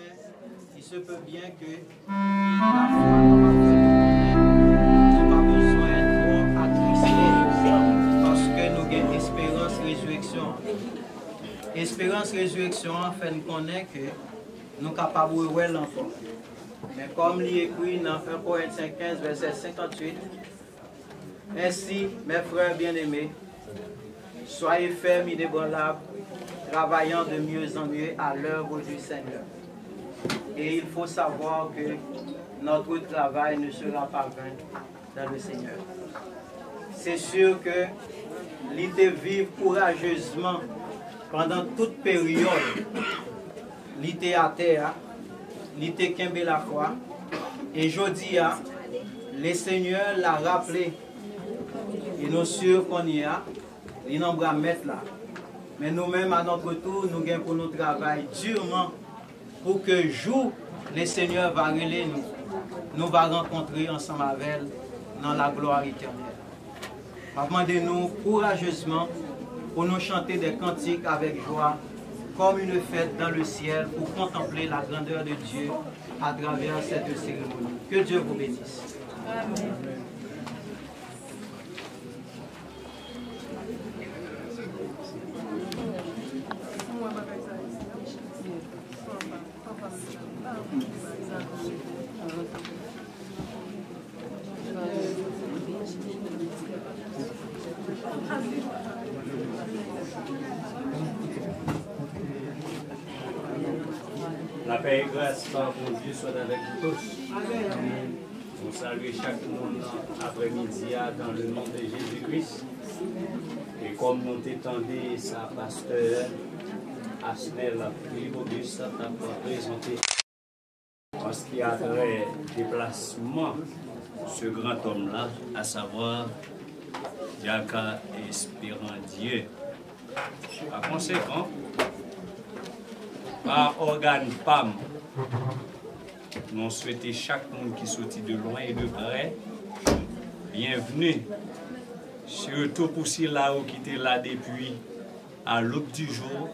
mais il se peut bien que la foi n'a pas besoin trop attrister parce que nous avons espérance résurrection. Espérance résurrection fait nous connaître que nous sommes capables de voir l'enfant. Mais comme il est écrit dans 1 Corinthiens 15, verset 58, ainsi, mes frères bien-aimés, soyez fermes et inébranlables, travaillant de mieux en mieux à l'œuvre du Seigneur. Et il faut savoir que notre travail ne sera pas vain dans le Seigneur. C'est sûr que l'idée vivre courageusement pendant toute période, l'idée à terre, l'idée kembe la foi, et jeudi, le Seigneur l'a rappelé, et nous sûrs qu'on y a, il n'en va mettre là. Mais nous-mêmes, à notre tour, nous gagnons pour nous travailler durement pour que jour le Seigneur va relayer nous va rencontrer ensemble avec elle dans la gloire éternelle. Demandez-nous courageusement pour nous chanter des cantiques avec joie, comme une fête dans le ciel, pour contempler la grandeur de Dieu à travers cette cérémonie. Que Dieu vous bénisse. Amen. La paix et grâce par mon Dieu soit avec vous tous. Amen. On salue chaque monde après-midi dans le nom de Jésus-Christ. Et comme nous t'étendons sa pasteur Asnel Philippe Auguste t'a présenté en ce qui a trait déplacement ce grand homme-là, à savoir Diaka Espérandier. Par conséquent, par organe PAM, nous souhaitons chaque monde qui sortit de loin et de près, bienvenue. Surtout pour ceux-là qui étaient là depuis à l'aube du jour,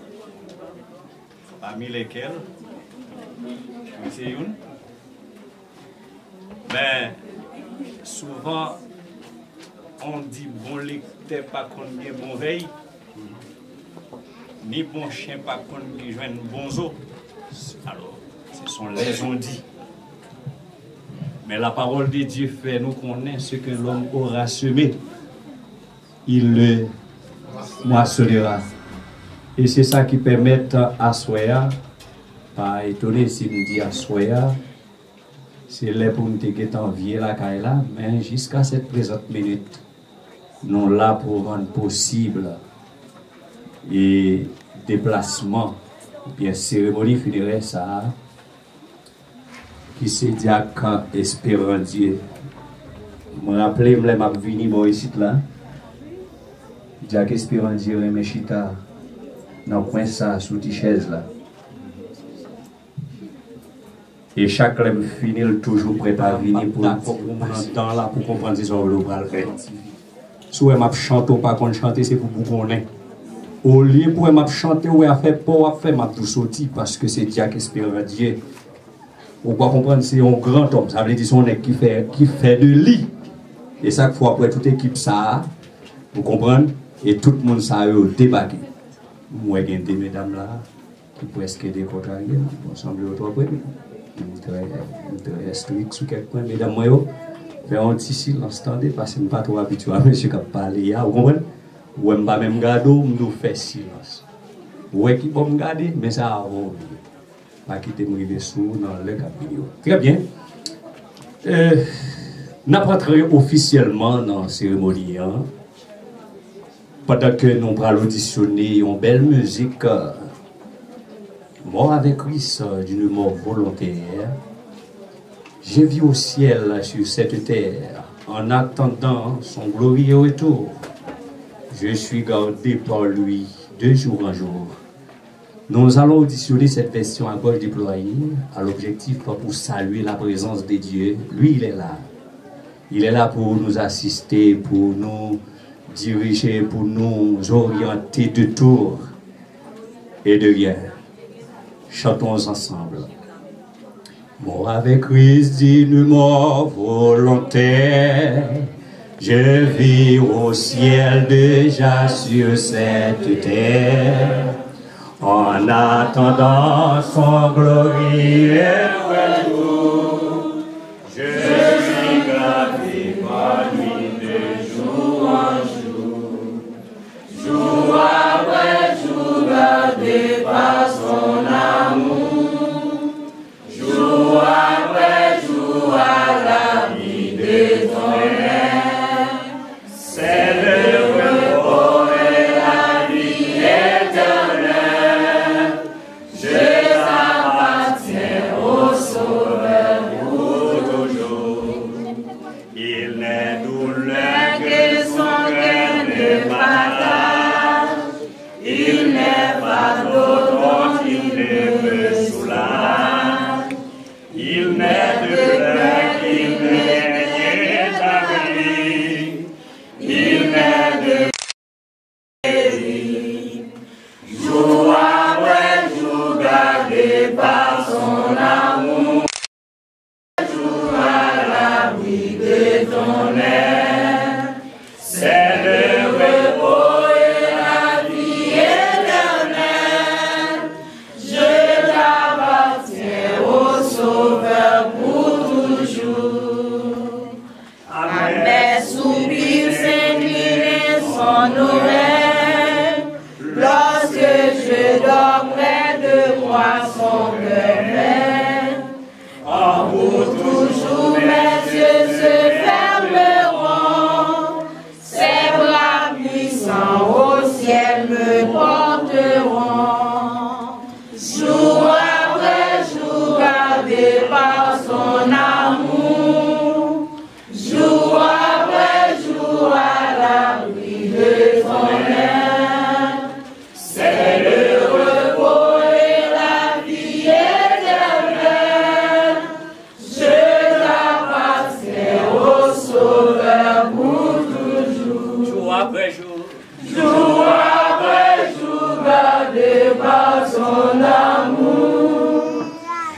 parmi lesquels, c'est une. Mais souvent, on dit bon lecteur pas qu'on est bon veille, ni bon chien pas qu'on qui joigne bon zo. Alors, ce sont les on-dit. Mais la parole de Dieu fait nous connaître ce que l'homme aura semé. Il le moissonnera. Et c'est ça qui permet à Soya, pas étonné si nous dit à Soya, c'est là pour nous envier la Kaila, mais jusqu'à cette présente minute, nous là pour rendre possible et déplacement, bien cérémonie funéraire ça, qui c'est Diaka Espérandier. Je me rappelle, je suis venu ici là. Diaka Espérandier, je suis dans le coin ça, sous la chaise là. Et chaque lème finit toujours prêt à venir pour dans là pour comprendre ce qu'on va faire. Si on m'a chanté ou pas qu'on chante, c'est pour vous connaître. Au lieu pour m'a chanter ou à faire pas à faire m'a tout sorti parce que c'est Diaka Espérandier. On doit comprendre c'est un grand homme, ça veut dire son qui fait de lit. Et chaque fois après toute équipe ça, vous comprenez, et tout le monde ça a débarqué. Moi j'ai des mesdames là qui presque des contrariés, on semble autre après. Très strict sur quelques points, mesdames, moi, faire un petit silence, attendez, parce que je ne suis pas trop habitué à monsieur qui a parlé, vous comprenez? Ou je ne vais pas même garder, je vais faire silence. Ou qui peut me garder, mais ça a oublié. Pas quitter mon dessous dans le cap vidéo. Très bien. Nous rentrons officiellement dans la cérémonie. Pendant que nous allons auditionner une belle musique. Mort avec Christ d'une mort volontaire, j'ai vu au ciel sur cette terre, en attendant son glorieux retour. Je suis gardé par lui de jour en jour. Nous allons auditionner cette version à gauche déployée, à l'objectif pour saluer la présence de Dieu. Lui, il est là. Il est là pour nous assister, pour nous diriger, pour nous orienter de tour et de rien. Chantons ensemble. Mort avec Christ d'une mort volontaire, je vis au ciel déjà sur cette terre, en attendant son glorieux retour. Je suis gravé par lui de jour en jour, jour après jour gardé par son amour, jour après jour à la vie d'éternel. C'est le repos et la vie éternelle. Je t'appartiens au Sauveur pour toujours. Il n'est douleur que son cœur ne partage. Il n'est pas d'autre qui ne me soulage. Il n'est de pleurs qu'il ne établit. Il n'est de guéri. Jour après jour gardé par son amour. Jour à l'abri de ton air. C'est le repos et la vie éternelle. Je t'appartiens au Sauveur pour toujours. Mes soupirs s'inclinaient son oreille. Lorsque je dors près de moi, son cœur m'aime. Oh, pour toujours mes yeux se fermeront. Ses bras puissants au ciel me porteront. Jour après jour gardé par son amour. Jour après jour à l'abri de ton air. C'est le repos et la vie éternelle. Je t'appartiens au Sauveur pour toujours. Jour après jour. Jour après jour gardé par son amour.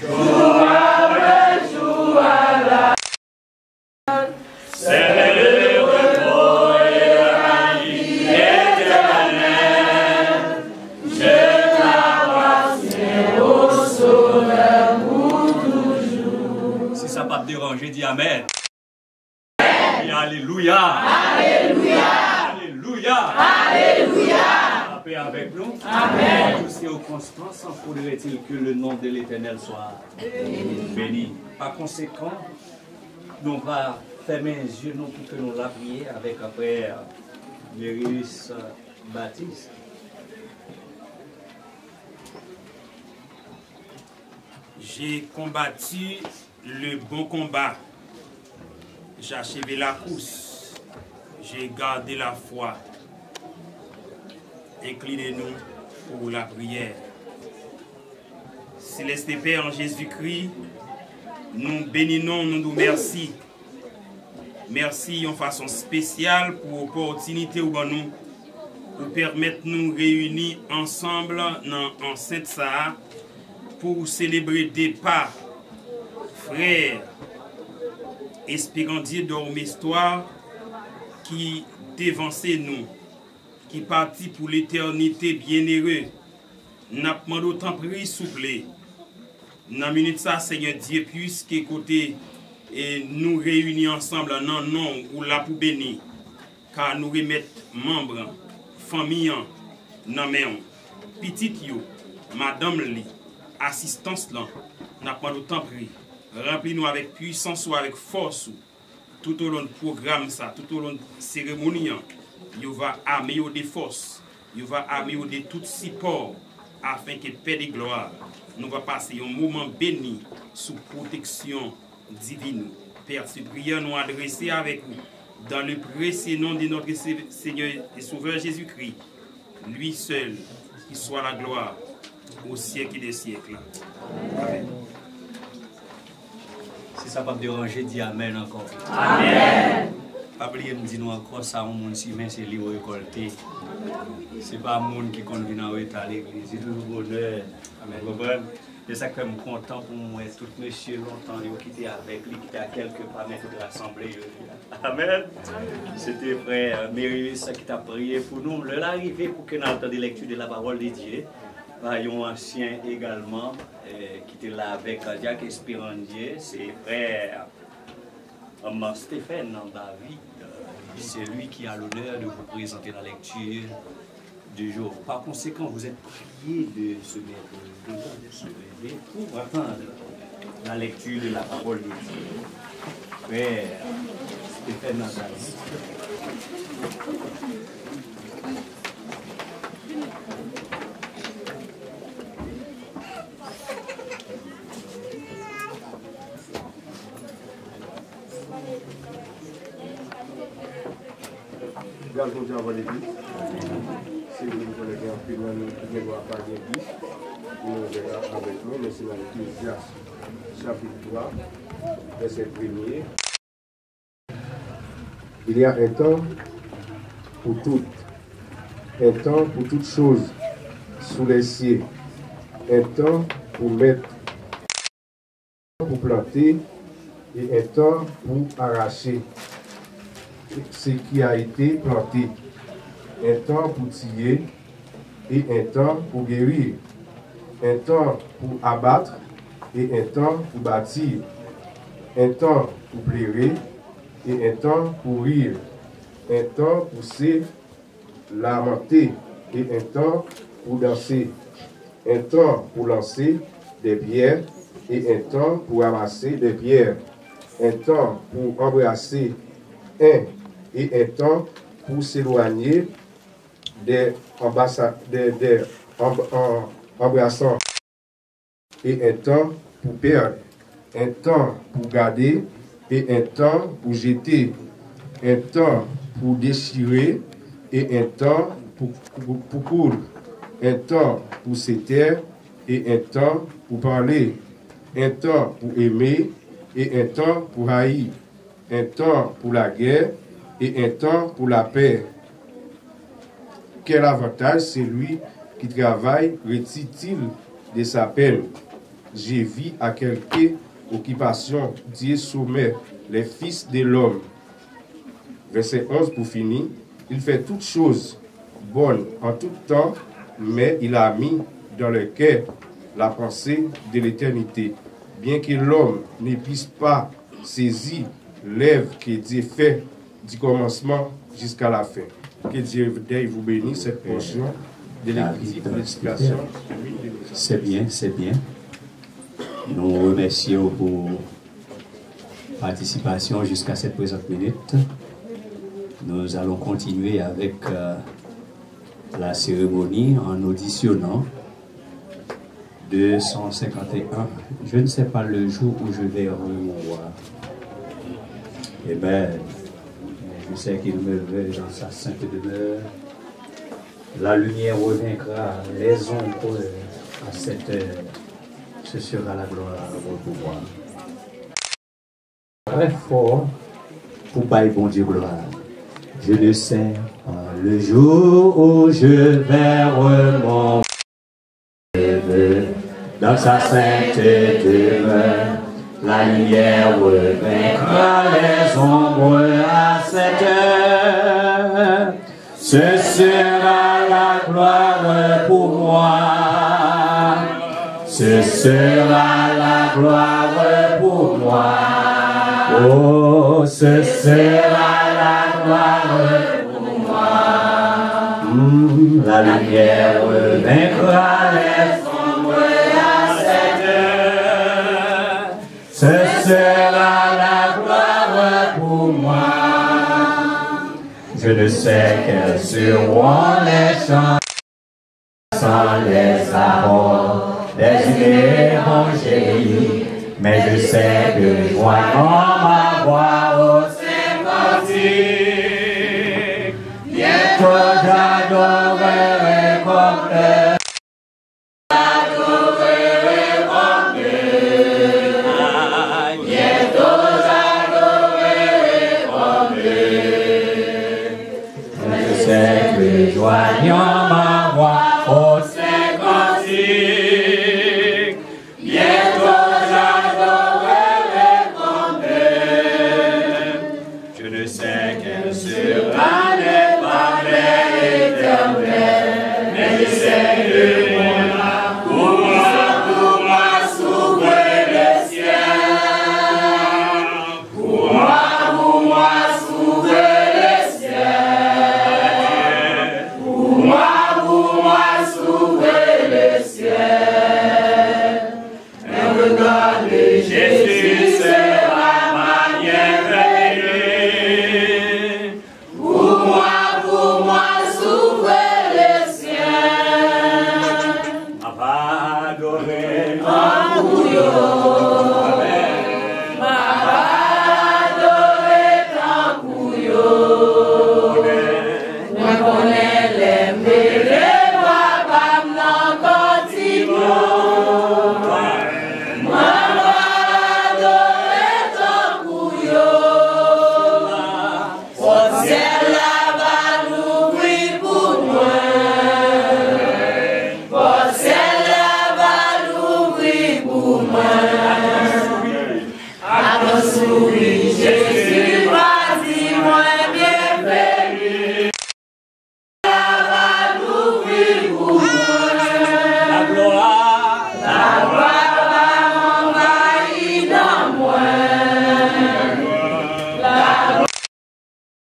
Jour après jour à la c'est le repos et la vie éternelle. Je t'appartiens au Sauveur pour toujours. Si ça ne pas te déranger, dis Amen. Et Alléluia. Alléluia. Alléluia. Alléluia. La paix avec nous. Amen. Tous et aux constances, faudrait-il que le nom de l'Éternel soit béni. Par conséquent, nous va fermer les yeux nous pour que nous la prier avec après Léris Baptiste. J'ai combattu le bon combat. J'ai achevé la course. J'ai gardé la foi. Inclinez-nous pour la prière. Céleste Père en Jésus-Christ, nous bénissons, nous nous remercions. Merci en façon spéciale pour l'opportunité où nous pour permettre nous réunir ensemble dans l'enceinte ça pour célébrer des pas, frères, espérant Dieu dans l'histoire qui dévançait nous, qui partit pour l'éternité bienheureux. Nous demandons autant pris souple. Dans la minute ça, Seigneur Dieu, puisque côté et nous réunir ensemble en nom ou là pour bénir, car nous remettre membres, familles, dans main, petite yo, madame li, assistance là, n'a pas d'autant pris. Remplis-nous avec puissance ou avec force tout au long du programme ça, tout au long de la cérémonie. Yo va armer de force, yo va armer de tout support afin que paix de gloire nous va passer un moment béni sous protection divine. Père, ces prières nous adressées avec vous dans le précieux nom de notre Seigneur et Sauveur Jésus-Christ. Lui seul, qui soit la gloire au siècle des siècles. Amen. Si ça ne va pas te déranger, dis Amen encore. Amen. Pas oublier de dire encore ça, on monde si mais c'est lui récolté. C'est pas un monde qui convient à l'église, c'est toujours bonheur. Amen. C'est ça que je suis content pour moi, tout monsieur longtemps qui était avec lui, qui était à quelques pas de l'Assemblée. Amen. C'était frère Mérilis qui t'a prié pour nous. L'arrivée pour que nous entendions la lecture de la parole de Dieu. Il y a un ancien également qui était là avec Jacques Espérandier, c'est frère Stéphane David. C'est lui qui a l'honneur de vous présenter la lecture du jour. Par conséquent, vous êtes priés de se lever pour attendre la lecture de la parole de Dieu. Frère Stéphane David. Grâce à Dieu avant l'église. Si vous connaissez un peu, nous ne voyons pas l'église. Nous verrons avec nous, mais c'est dans l'Ecclésiaste, chapitre 3, verset 1er. Il y a un temps pour tout, un temps pour toutes choses sous les cieux, un temps pour mettre, pour planter et un temps pour arracher ce qui a été planté, un temps pour tirer et un temps pour guérir, un temps pour abattre et un temps pour bâtir, un temps pour pleurer et un temps pour rire, un temps pour se lamenter et un temps pour danser, un temps pour lancer des pierres et un temps pour ramasser des pierres, un temps pour embrasser un et un temps pour s'éloigner des embrassants et un temps pour perdre, un temps pour garder et un temps pour jeter, un temps pour déchirer et un temps pour coudre, un temps pour se taire et un temps pour parler, un temps pour aimer et un temps pour haïr, un temps pour la guerre et un temps pour la paix. Quel avantage celui qui travaille retire-t-il de sa peine? J'ai vu à quelque occupation Dieu soumet les fils de l'homme. Verset 11 pour finir. Il fait toutes choses bonnes en tout temps, mais il a mis dans le cœur la pensée de l'éternité. Bien que l'homme ne puisse pas saisir l'œuvre que Dieu fait du commencement jusqu'à la fin. Que Dieu vous bénisse cette portion de l'explication. C'est bien, c'est bien. Nous remercions pour participation jusqu'à cette présente minute. Nous allons continuer avec la cérémonie en auditionnant 251. Je ne sais pas le jour où je vais revoir. Eh bien, je sais qu'il me veut dans sa sainte demeure. La lumière revaincra les ombres à cette heure. Ce sera la gloire au pouvoir. Très fort pour bailler bon Dieu gloire. Je ne sais pas le jour où je vais remonter dans sa sainte demeure. La lumière revaincra les ombres à cette heure. Ce sera la gloire pour moi. Ce sera la gloire pour moi. Oh, ce sera la gloire pour moi. La lumière vaincra les ombres à cette heure. Ce sera la gloire pour moi. Je ne sais quels seront les chants sans les accords des évangélies, mais je sais que joignant ma voix au Saint-Cantique, bientôt j'adorerai comme eux. J'adorerai comme eux. Bientôt j'adorerai comme eux. Je sais que joignant ma voix au Saint-Cantique, Jésus sera ma bienvenue. Pour moi, s'ouvre le ciel. Ma va adorer En couillon. Amen. Ma va adorer en couillon. Moi connais les mêlés, moi pas m'en continuer. Moi va adorer en couillon. Au ciel là va l'ouvrir pour moi. Au ciel là va l'ouvrir pour moi. À ton sourire, Jésus va dire moi bienvenue. Là va l'ouvrir pour moi. La gloire. La gloire va m'envahir dans moi. La gloire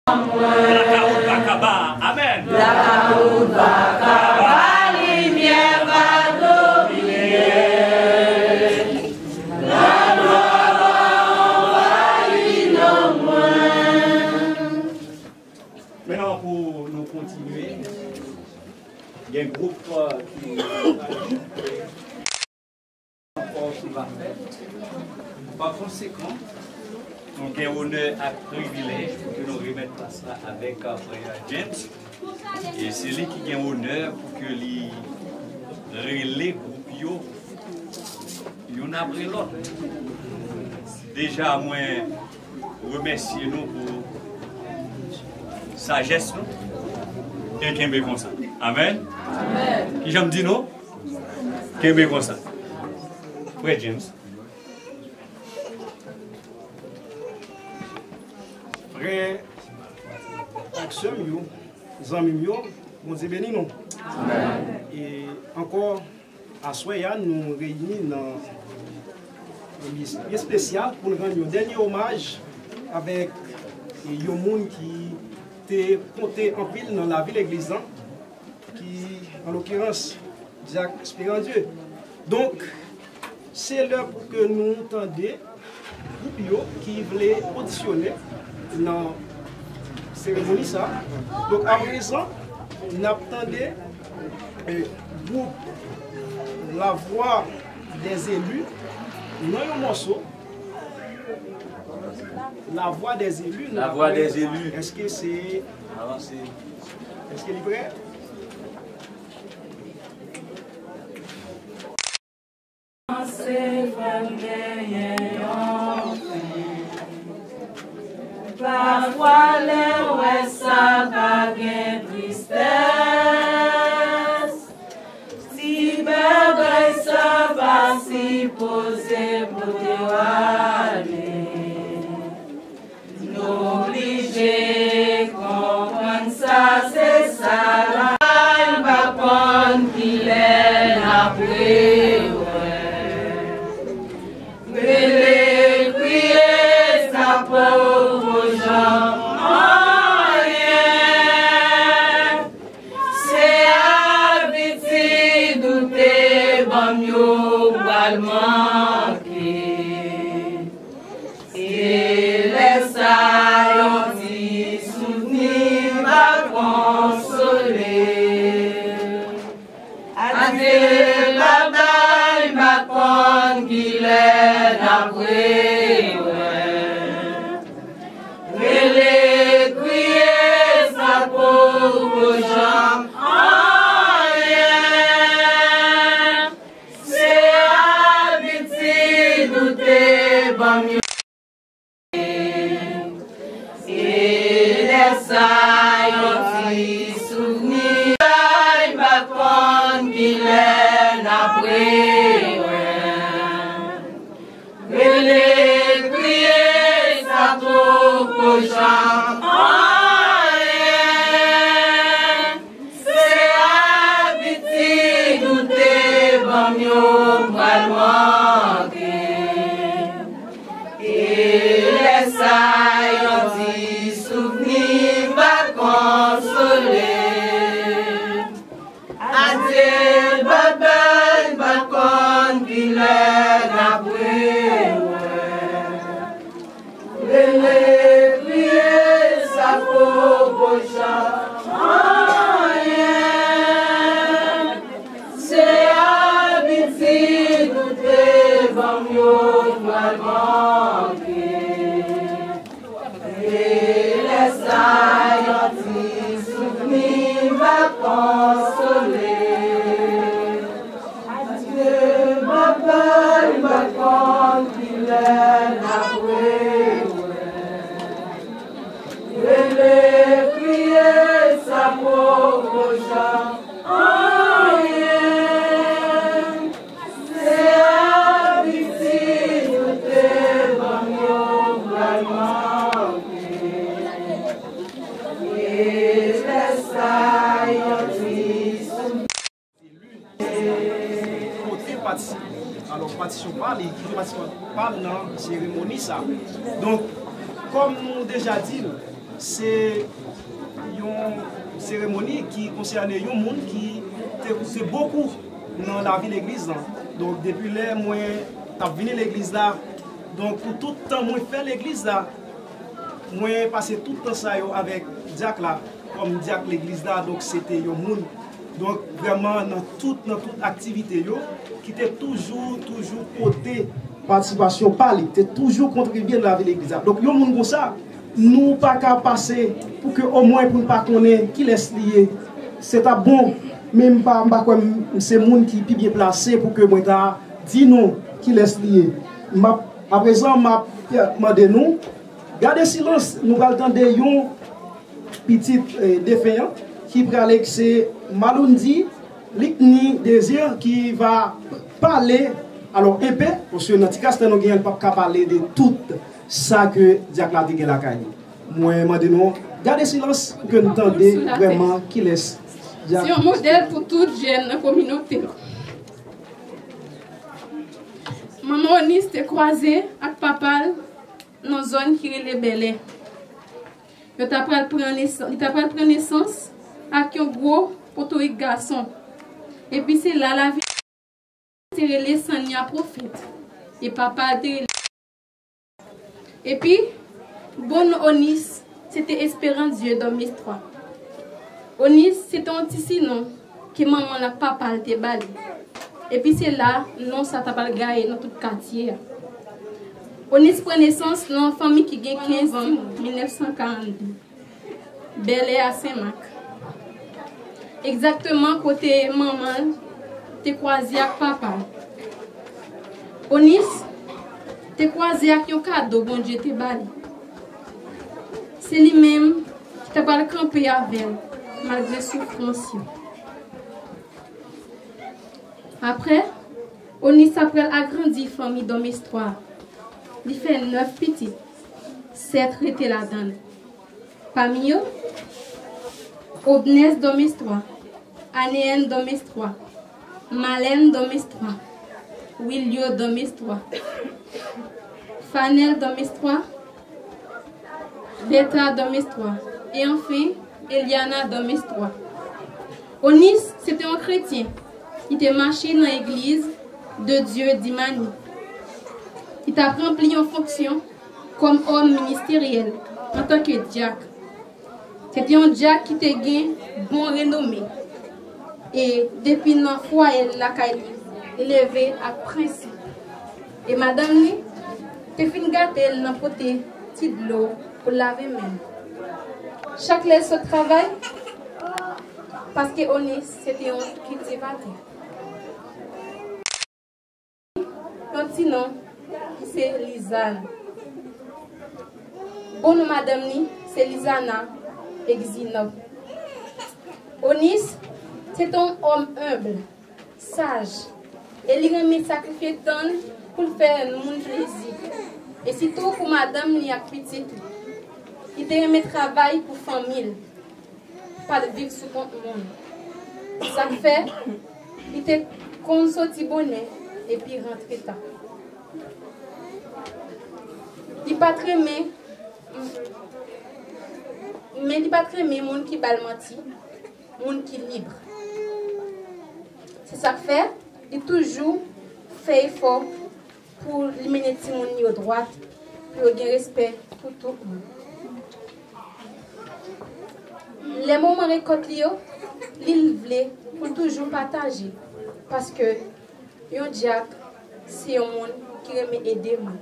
en moi. La carotte Bakaba. Amen. La carotte va acabar, la lumière va dominer. La gloire va envahir dans moi. Maintenant, pour nous continuer, il y a un groupe qui va faire. Par conséquent, nous avons honneur à privilège pour que nous remettions place là avec frère James. Et c'est lui qui a honneur pour que les relais groupe y'en après l'autre. Déjà, moi, remercier nous pour sagesse nous et qu'un comme ça. Amen. Amen. Qui j'aime dire non? Qu'un comme ça. Frère James. Frère, action, amis, bon Dieu béni nous. Et encore, à Soya, nous réunis dans un lieu spécial pour nous rendre un dernier hommage avec les gens qui étaient comptés en pile dans la ville église, qui, en l'occurrence, Jacques Espérandieu. Donc, c'est l'heure pour que nous entendions groupe qui voulait auditionner dans la cérémonie. Donc, à présent, nous attendons groupe La Voix des élus, non un morceau. La Voix des élus. La Voix des élus. Est-ce que c'est. Est-ce qu'il est prêt? Parfois les ouais ça va bien tristesse. Si bébé ça va s'y poser pour te aller. N'obligez comprendre ça c'est ça. Il va prendre qu'il est après. Pauvre gens, c'est habitude douter, bon mieux va le manquer. Et laisse à petit souvenir va consoler. Adieu, baba, il m'a connu qu'il est après. Les crier sa pauvre jambe en rien. C'est habitude douter, bon mieux. Et laisse à petit souvenir, il va prendre qu'il est après. Les crier sa pauvre jambe en rien. C'est habitude douter, bon mieux va le manquer. Et laisse à petit souvenir va consoler. Adieu, baba, va consoler. va manquer. Et les saillantis souvenirs va consoler. Adieu, ma belle, ma grande, qu'il est avoué. Et les crier sa pauvre chant en rien. C'est habitude de mon vraiment. Et les saillantis côté participe. Alors, partition parle, qui parle dans la cérémonie ça. Donc, comme nous déjà dit, c'est une cérémonie qui concerne les gens qui c'est beaucoup dans la vie de l'église. Donc, depuis là, moi, je venu à l'église là. Donc, pour tout le temps, moi, faire l'église là, moi, passé tout le temps ça avec Diac là, comme Diac l'église là, donc c'était un monde. Donc, vraiment, dans toute activité, qui était toujours côté participation parler, qui était toujours contribué dans la vie de l'église. Donc, il y a un monde comme ça, nous pas qu'à passer pour que au moins pour ne pas connaître qui laisse lié. C'est un bon, même pas comme c'est monde qui est bien placé pour que moi dis non qui laisse lié. À présent, m'a demandé nous, gardez silence, nous allons entendre un petit défaillant qui parle, c'est Maloundi Likni Désir qui va parler, alors épais, parce que dans ce cas, nous ne pouvons pas parler de tout ça que Diac l'a dit la caille. Moi, je demande, gardez silence pour que nous entendions vraiment qui laisse. C'est un modèle pour toute jeune dans la communauté. Maman Onis s'est croisée avec papa dans une zone qui est Belé. Il t'a pris naissance avec un gros potoïque garçon. Et puis c'est là la vie c'est relé Sania prophète. Et papa a été. Et puis, bon Onis, c'était Espérance Dieu dans Miss 3. Onis, c'était un petit sinon que maman la papa a été bali. Et puis c'est là, non, ça t'a pas gagné dans tout le quartier. Onis prend naissance dans une famille qui a 15 ans, 1942. Belé à Saint-Marc. Exactement côté maman, t'es croisé avec papa. Onis, t'es croisé avec un cadeau, bon Dieu, t'es bali. C'est lui-même qui t'a pas campé avec elle, malgré souffrance. Après, Onis après agrandi la famille dans l'histoire. Il fait 9 petits. 7 étaient là-dedans. Parmi eux, Obnès dans l'histoire. Anéenne dans l'histoire. Malène dans l'histoire. Willio dans l'histoire. Fanel dans l'histoire. Beta dans l'histoire. Et enfin, Eliana dans l'histoire. Onis, c'était un chrétien. Il était marché dans l'église de Dieu d'Imani. Il t'a rempli en fonction comme homme ministériel en tant que diacre. C'était un diacre qui était gain bon renommé. Et depuis notre foyer, la caille, élevé à principe. Et madame, tu as fait gâter dans le côté de l'eau pour laver même. Chaque laisse ce travail parce que Onis, c'était un cultivateur. Notre nom, c'est Lisanne. Bon, madame, c'est Lisana Exinov. Onis, c'est un homme humble, sage. Et il remet sacrifier tant pour faire un monde plaisir. Et surtout pour madame, il y a petite. Il remet travail pour famille. Pas de vivre sous compte monde. Ça fait, il était consorti bonnet. Et puis rentrer tard. Il pas très mais il pas très mais monde qui bal menti, monde qui libre. C'est ça que fait, il toujours fait effort pour mener tout le monde à droite, pour avoir respect pour tout le monde. Les moments récoltés, il voulait pour toujours partager parce que un diacre, c'est un monde qui aime aider moi.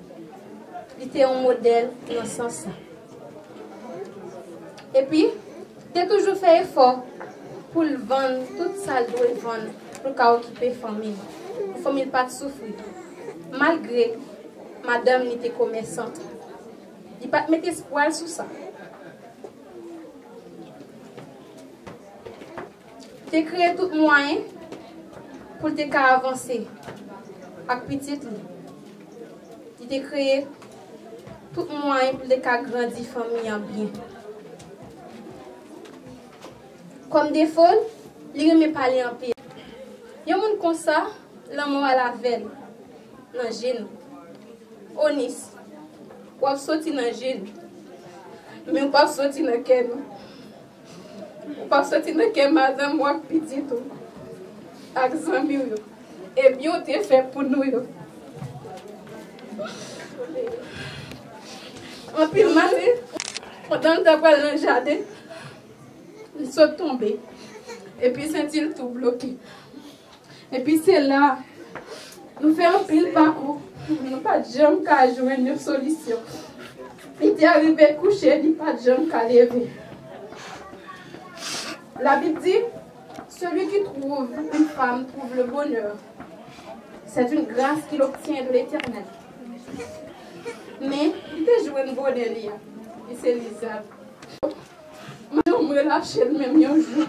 Il était un modèle dans ce sens. Et puis, il a toujours fait effort pour le vendre, tout ça il doit vendre pour occuper la famille. La famille n'a pas souffrir. Malgré madame était commerçante. Il n'a pas mettre espoir sur ça. Il a créé tout moyen pour te avancer avec petit. Il a créé tout moyen pour te grandir la famille en bien. Comme des folles, il ne pas parler en paix. Il y a un monde comme ça, l'amour à la veille, dans le genou. Onis, ou sorti dans le genou, mais ou pas sorti dans le cœur. Ou pas sorti dans le cœur, madame, ou petit tout. Avec les amis. Et bien, on t'a fait pour nous. En plus, pendant que tu as dans le jardin, ils sont tombés. Et puis, c'est-il tout bloqué. Et puis, c'est là, nous faisons un pile parcours. Nous n'avons pas de jambes qui jouer une solution. Il est arrivé à coucher, il n'a pas de jambes qui lever. La Bible dit, celui qui trouve une femme trouve le bonheur. C'est une grâce qu'il obtient de l'Éternel. Mais, il a joué une bonne élire. Et c'est Lisa. Je me lâche le même jour.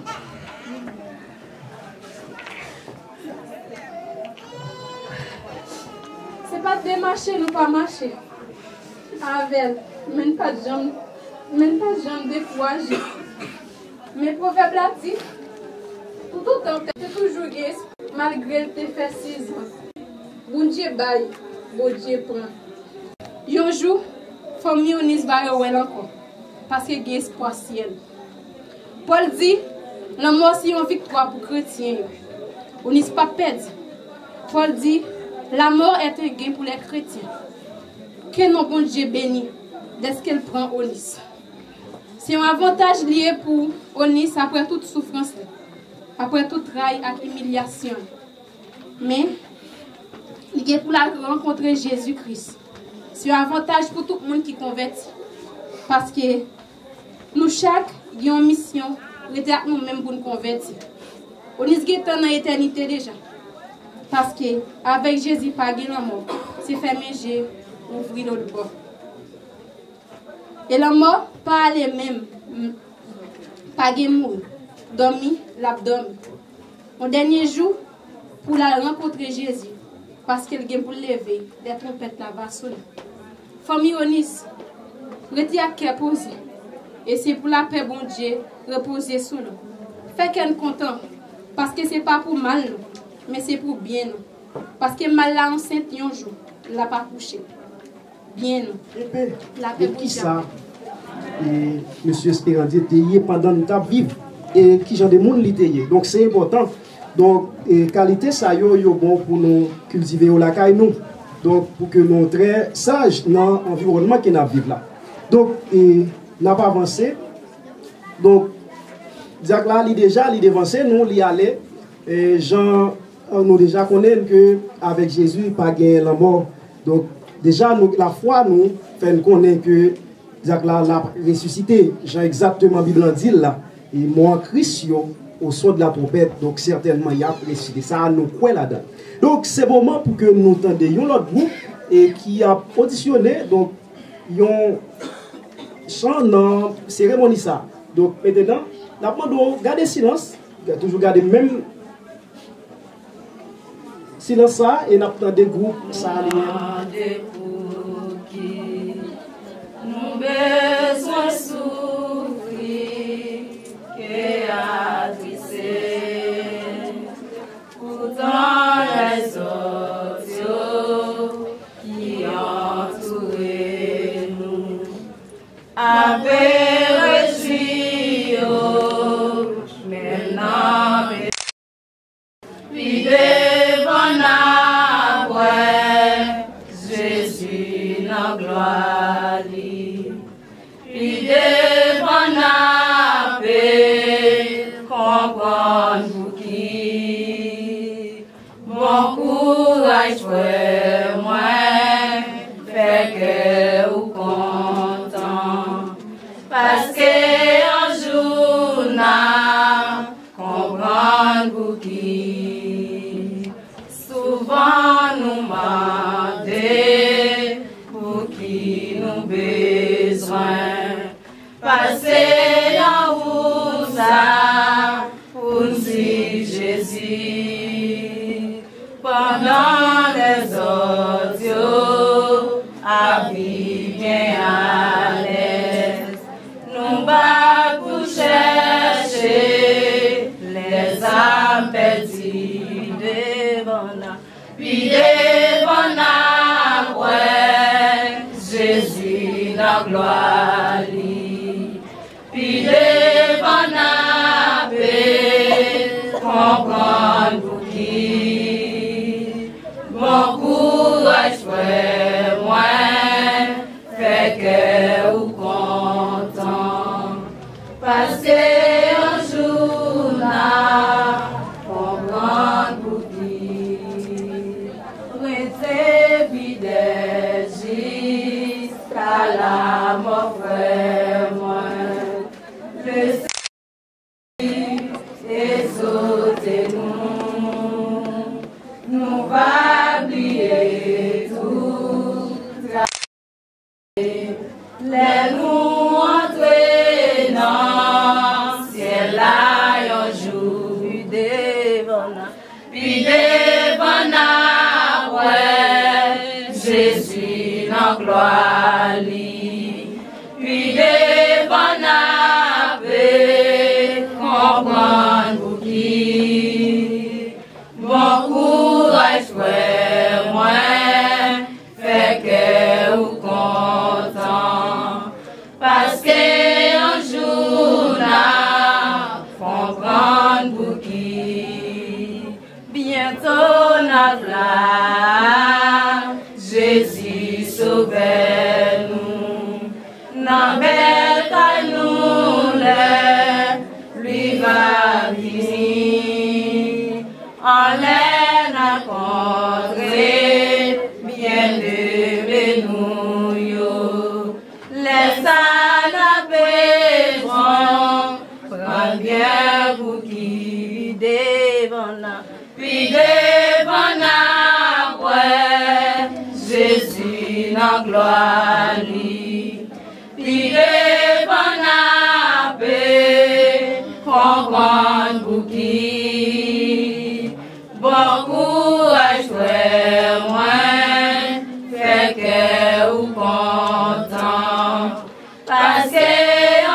C'est pas de marcher, nous pas marcher. Avec, même pas de jambes découragées. Mais proverbe l'a dit, tout autant que tu toujours gay, malgré tes fait 6 ans. Bon Dieu baille, bon Dieu prend. Un jour, famille Onis va encore. Parce que il y a espoir ciel. Paul dit, la mort c'est une victoire pour les chrétiens. On n'est pas perdu. Paul dit, la mort est un gain pour les chrétiens. Que nos bon Dieu béni dès qu'elle prend Onis. C'est un avantage lié pour Onis après toute souffrance, après tout travail et humiliation. Mais, il est pour la rencontrer Jésus-Christ. C'est un avantage pour tout le monde qui convertit. Parce que nous, chaque, avons une mission, nous-mêmes pour nous convertir. On est dans l'éternité déjà. Parce que avec Jésus, pas de la mort. C'est fermer Jésus, ouvrir l'autre bord. Et la mort, pas aller même. Pas de mourir. Dormir, l'abdomen. Au dernier jour, pour la rencontrer Jésus. Parce qu'elle vient pour lever, des trompettes là va sonner. Famille Onis, restez à cœur posé. Et c'est pour la paix, bon Dieu, reposer sur nous. Fait qu'elle est content. Parce que ce n'est pas pour mal, mais c'est pour bien nous. Parce que mal là enceinte un jour, elle n'a pas couché. Bien nous. La paix pour ça. Et monsieur Espérandier était pendant notre vie. Et qui genre de monde l'était. Donc c'est important. Donc, qualité, ça y est bon pour nous cultiver au lac nous. Donc, pour que nous soyons très sages dans l'environnement que nous vivons là. Donc, n'a pas avancé. Donc, Diak là, il déjà, il avancé, nous, il allait. Et Jean, nous déjà connaissons que avec Jésus, il n'y a pas gagné la mort. Donc, déjà, nous, la foi, nous, fait connaître que Diak là, l'a ressuscité. Jean exactement, la Bible dit là. Et moi, Christ, au son de la trompette, donc certainement, il y a ressuscité. Ça, nous croyons là-dedans. Donc, c'est le moment pour que nous entendions l'autre groupe et qui a auditionné, donc, ils ont chant dans la cérémonie ça. Donc maintenant, nous avons gardé silence, toujours garder même silence ça et nous avons des groupes ça. Nous besoin souffrir que adresser pourtant les autres qui entourent nous. Avec maintenant, puis devant après, Jésus dans gloire, puis devant après, comprendre pour qui, mon courage frère moi. fait que ou content. Parce que un jour n'a comprendre pour qui. Souvent nous demandons pour qui nous besoin. Passer en route ça pour dire Jésus. Pendant les autres, à bien à l'aise. Nous va pour chercher les âmes perdues devant la, puis devant la, ouais, Jésus la gloire, puis devant la paix, comprendre pour qui, mon courage frère, moi, fait que ou content, parce que un jour là, comprendre pour qui, rester fidèle jusqu'à la mort frère, moi, le Seigneur exaucez-nous, nous va oublier tout. Les nous entrer dans ciel là un jour, puis devant la, ouais, Jésus en gloire, puis devant la paix, comprendre pour qui, bon courage frère, moi, fait que ou content, parce que un jour là, comprendre pour qui, bientôt n'a là, Jésus sauvez-nous, n'embêtez-nous lui va venir, en l'air à contrer, bien aimé nous, les salapés prends bien pour qui devant la, puis devant la, ouais, Jésus en gloire, puis devant la paix, comprendre pour qui, bon courage frère, moi, fait que ou content, parce que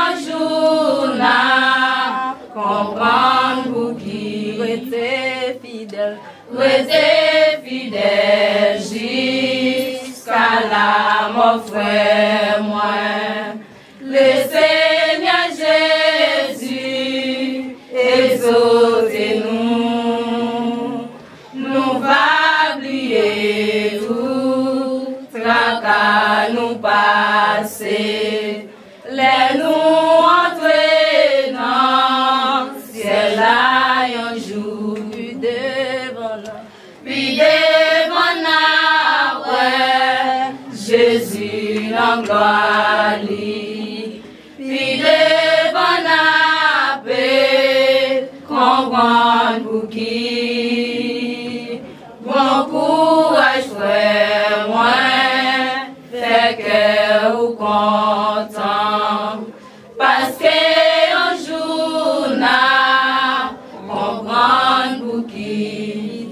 un jour là, comprendre pour qui, rester fidèle jusqu'à la mort frère, moi, le Seigneur Jésus exaucez-nous, nous va oublier tout, tracas nous passer, les nous entrer dans ciel là un jour, puis devant la, ouais, Jésus en gloire, puis devant la paix, comprendre pour qui, bon courage frère, moi, fait que ou content, parce que un jour n'a, comprendre pour qui,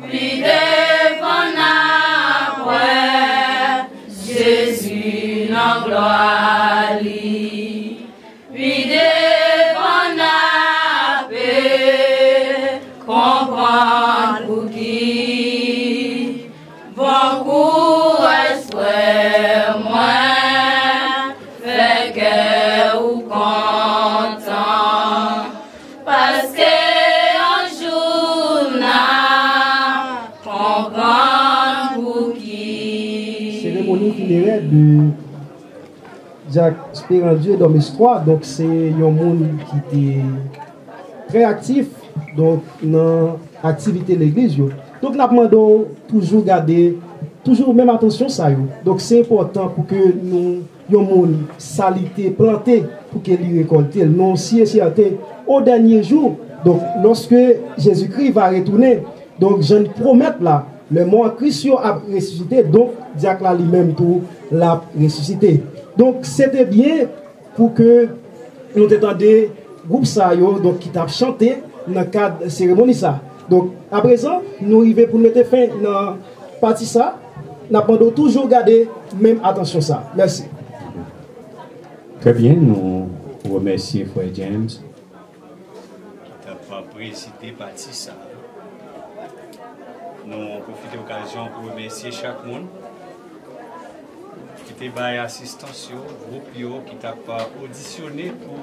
puis devant la, ouais, Jésus en gloire, puis devant la paix, comprendre pour qui, bon courage frère, moi, fait que ou content, parce que un jour n'a, comprendre pour qui. Cérémonie funéraire de Jacques Spérandieu dans l'histoire, donc c'est un monde qui était très actif donc dans l'activité de l'église. Donc nous demandons toujours garder toujours même attention ça yo. Donc c'est important pour que nous yon monde salité planté pour qu'il récolte non si certain au dernier jour. Donc lorsque Jésus-Christ va retourner, donc je ne promets là le mort Christ a ressuscité, donc diacre là lui-même tout l'a ressuscité. Donc c'était bien pour que nous entendions groupe ça yo donc qui t'a chanté dans le cadre de cérémonie ça. Donc à présent nous arrivons pour mettre fin dans partie ça. Nous avons toujours garder même attention ça. Merci. Très bien, nous remercions Frère James. Tu n'as pas précité partie ça. Nous profitons de l'occasion pour remercier chaque monde qui t'a fait assistance, groupe qui t'a pas auditionné pour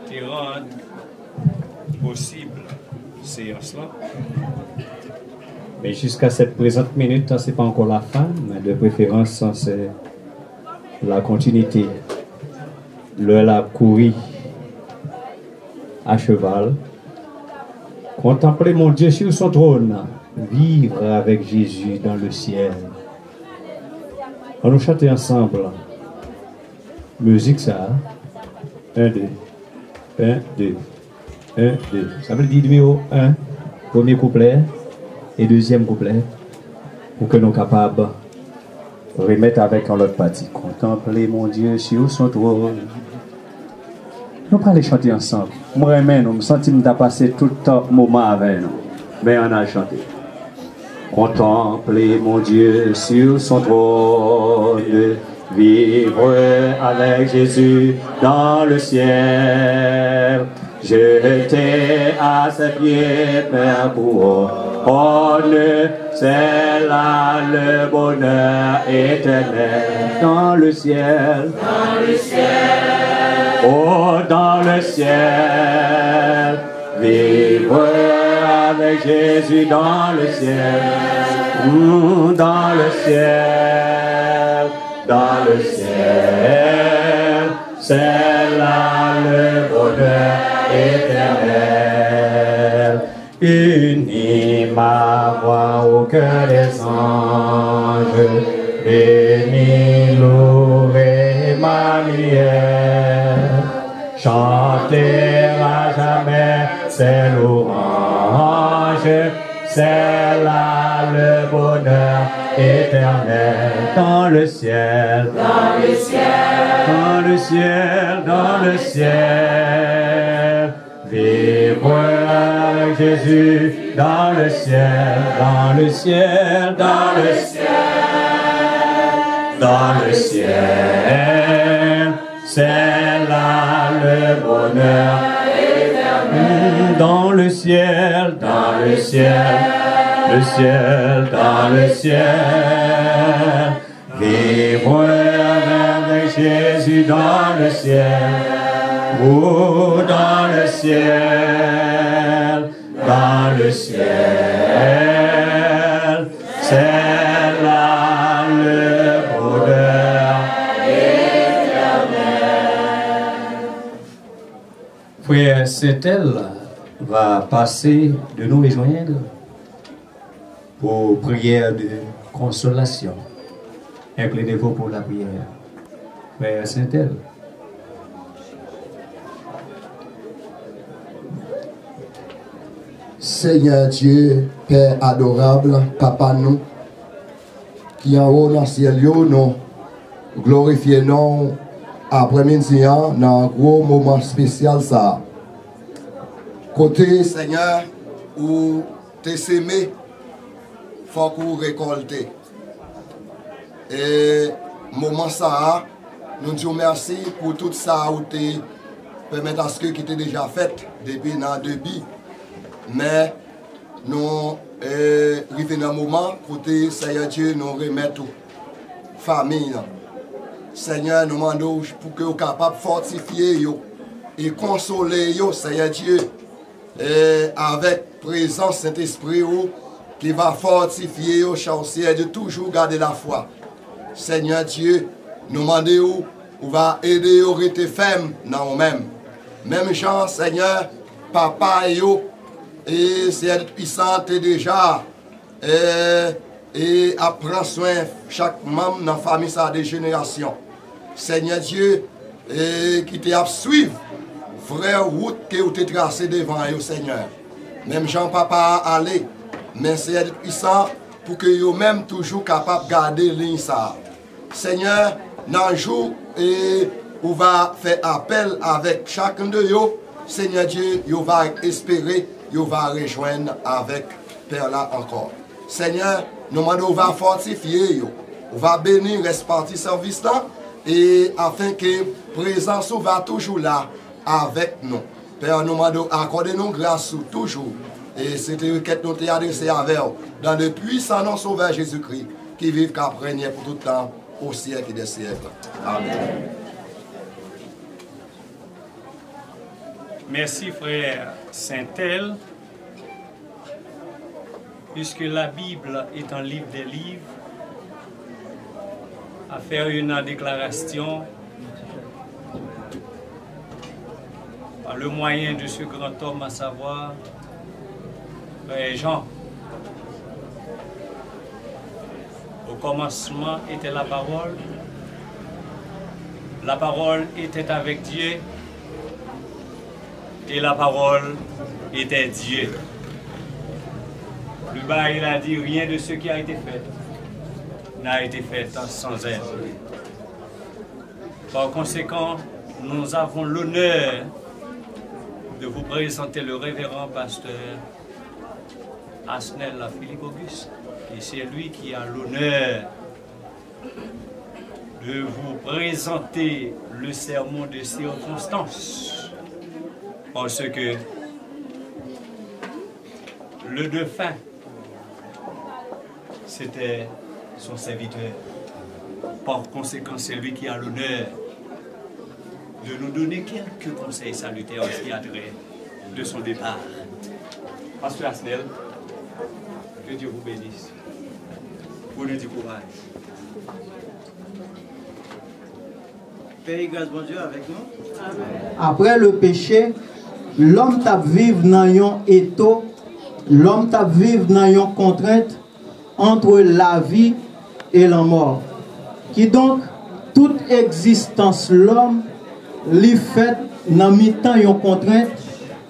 te rendre possible séance là. Mais jusqu'à cette présente minute, ce n'est pas encore la fin, mais de préférence, c'est la continuité. L'heure a couru à cheval. Contempler mon Dieu sur son trône, vivre avec Jésus dans le ciel. On nous chante ensemble. Musique ça. 1, 2. 1, 2. 1, 2. Ça veut dire numéro 1, premier couplet. Et deuxième couplet, pour que nous soyons capables de remettre avec en l'autre partie. Contempler mon Dieu sur son trône. Nous allons chanter ensemble. Moi-même, nous me sentons de passer tout le moment avec nous. Mais on a chanté. Contempler mon Dieu sur son trône. Vivre avec Jésus dans le ciel. Jeter à ses pieds, Père pour c'est là le bonheur éternel dans le ciel. Dans le ciel. Oh, dans le ciel. Vivre avec Jésus dans le ciel. Dans le ciel. Dans le ciel. C'est là le bonheur éternel. Unis ma voix au cœur des anges, bénis, louez ma lumière, chanter à jamais ses louanges, c'est là le bonheur éternel dans le ciel, dans le ciel, dans le ciel, dans le ciel. Vivre avec Jésus dans le ciel, dans le ciel, dans le ciel, dans le ciel, c'est là le bonheur éternel. Dans le ciel, dans le ciel, le ciel, dans le ciel. Vivre avec Jésus dans le ciel. Oh, dans le ciel, c'est là le bonheur éternel. Frère Saint-El va passer de nous rejoindre pour prière de consolation. Inclinez-vous pour la prière. Frère Saint-El. Seigneur Dieu, Père adorable, Papa nous, qui en haut dans le ciel, nous glorifions après-midi dans un gros moment spécial ça. Côté Seigneur, où tu semé, il faut qu'on récolte. Et moment ça, nous disons merci pour tout ça où tu permets à ce qui était déjà fait depuis dans deux billes. Mais nous arrivons dans un moment côté Seigneur Dieu nous remettre tout famille. Seigneur nous demandons pour que vous soyez capables de fortifier et consoler Seigneur Dieu avec présence Saint-Esprit qui va fortifier aux chanciers de toujours garder la foi. Seigneur Dieu nous demandons où va aider aux rester fermes dans nous-mêmes. Même gens Seigneur Papa et c'est puissante déjà et à prendre soin chaque membre dans la famille ça des générations. Seigneur Dieu, et qui t'a suivre vraie route que vous t'es tracée devant eux, Seigneur. Même Jean-Papa a allé, mais c'est puissant pour que vous-même toujours capable de garder ligne ça. Seigneur, dans le jour, et on va faire appel avec chacun de vous. Seigneur Dieu, vous va espérer, vous va rejoindre avec Père là encore. Seigneur, nous va fortifier, on va bénir, reste parti service là, et afin que présence va toujours là avec nous. Père, nous accordez-nous grâce toujours. Et c'était une requête nous adressée avec vous, dans le puissant nom sauveur Jésus-Christ, qui vive qu'à régner pour tout le temps, au siècle des siècles. Amen. Merci frère Saint-El, puisque la Bible est un livre des livres, à faire une déclaration par le moyen de ce grand homme, à savoir frère Jean. Au commencement était la parole était avec Dieu, et la parole était Dieu. Plus bas, il a dit, rien de ce qui a été fait n'a été fait sans elle. Par conséquent, nous avons l'honneur de vous présenter le révérend pasteur Asnel Philippe Auguste. Et c'est lui qui a l'honneur de vous présenter le sermon de circonstance. Parce que le défunt, c'était son serviteur. Par conséquent, c'est lui qui a l'honneur de nous donner quelques conseils salutaires en ce qui a trait de son départ. Pasteur Asnel, que Dieu vous bénisse. Vous nous du courage. Père, grâce bon Dieu avec nous. Après le péché, l'homme t'a vivre dans un étau, l'homme t'a vivre dans une contrainte entre la vie et la mort. Qui donc, toute existence l'homme, lui fait dans mi-temps une contrainte,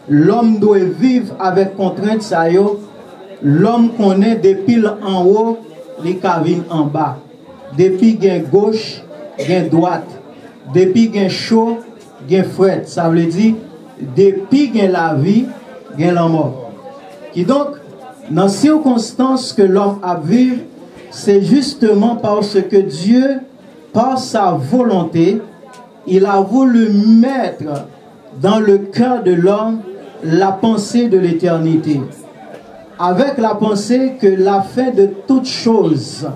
l'homme doit vivre avec contrainte, ça y est, l'homme connaît depuis en haut, les cabines en bas. Depuis gain gauche, gain droite. Depuis gain chaud, gain fret. Ça veut dire, depuis gain la vie, gain la mort. Qui donc, dans les circonstances que l'homme a vécu, c'est justement parce que Dieu, par sa volonté, il a voulu mettre dans le cœur de l'homme la pensée de l'éternité. Avec la pensée que la fin de toute chose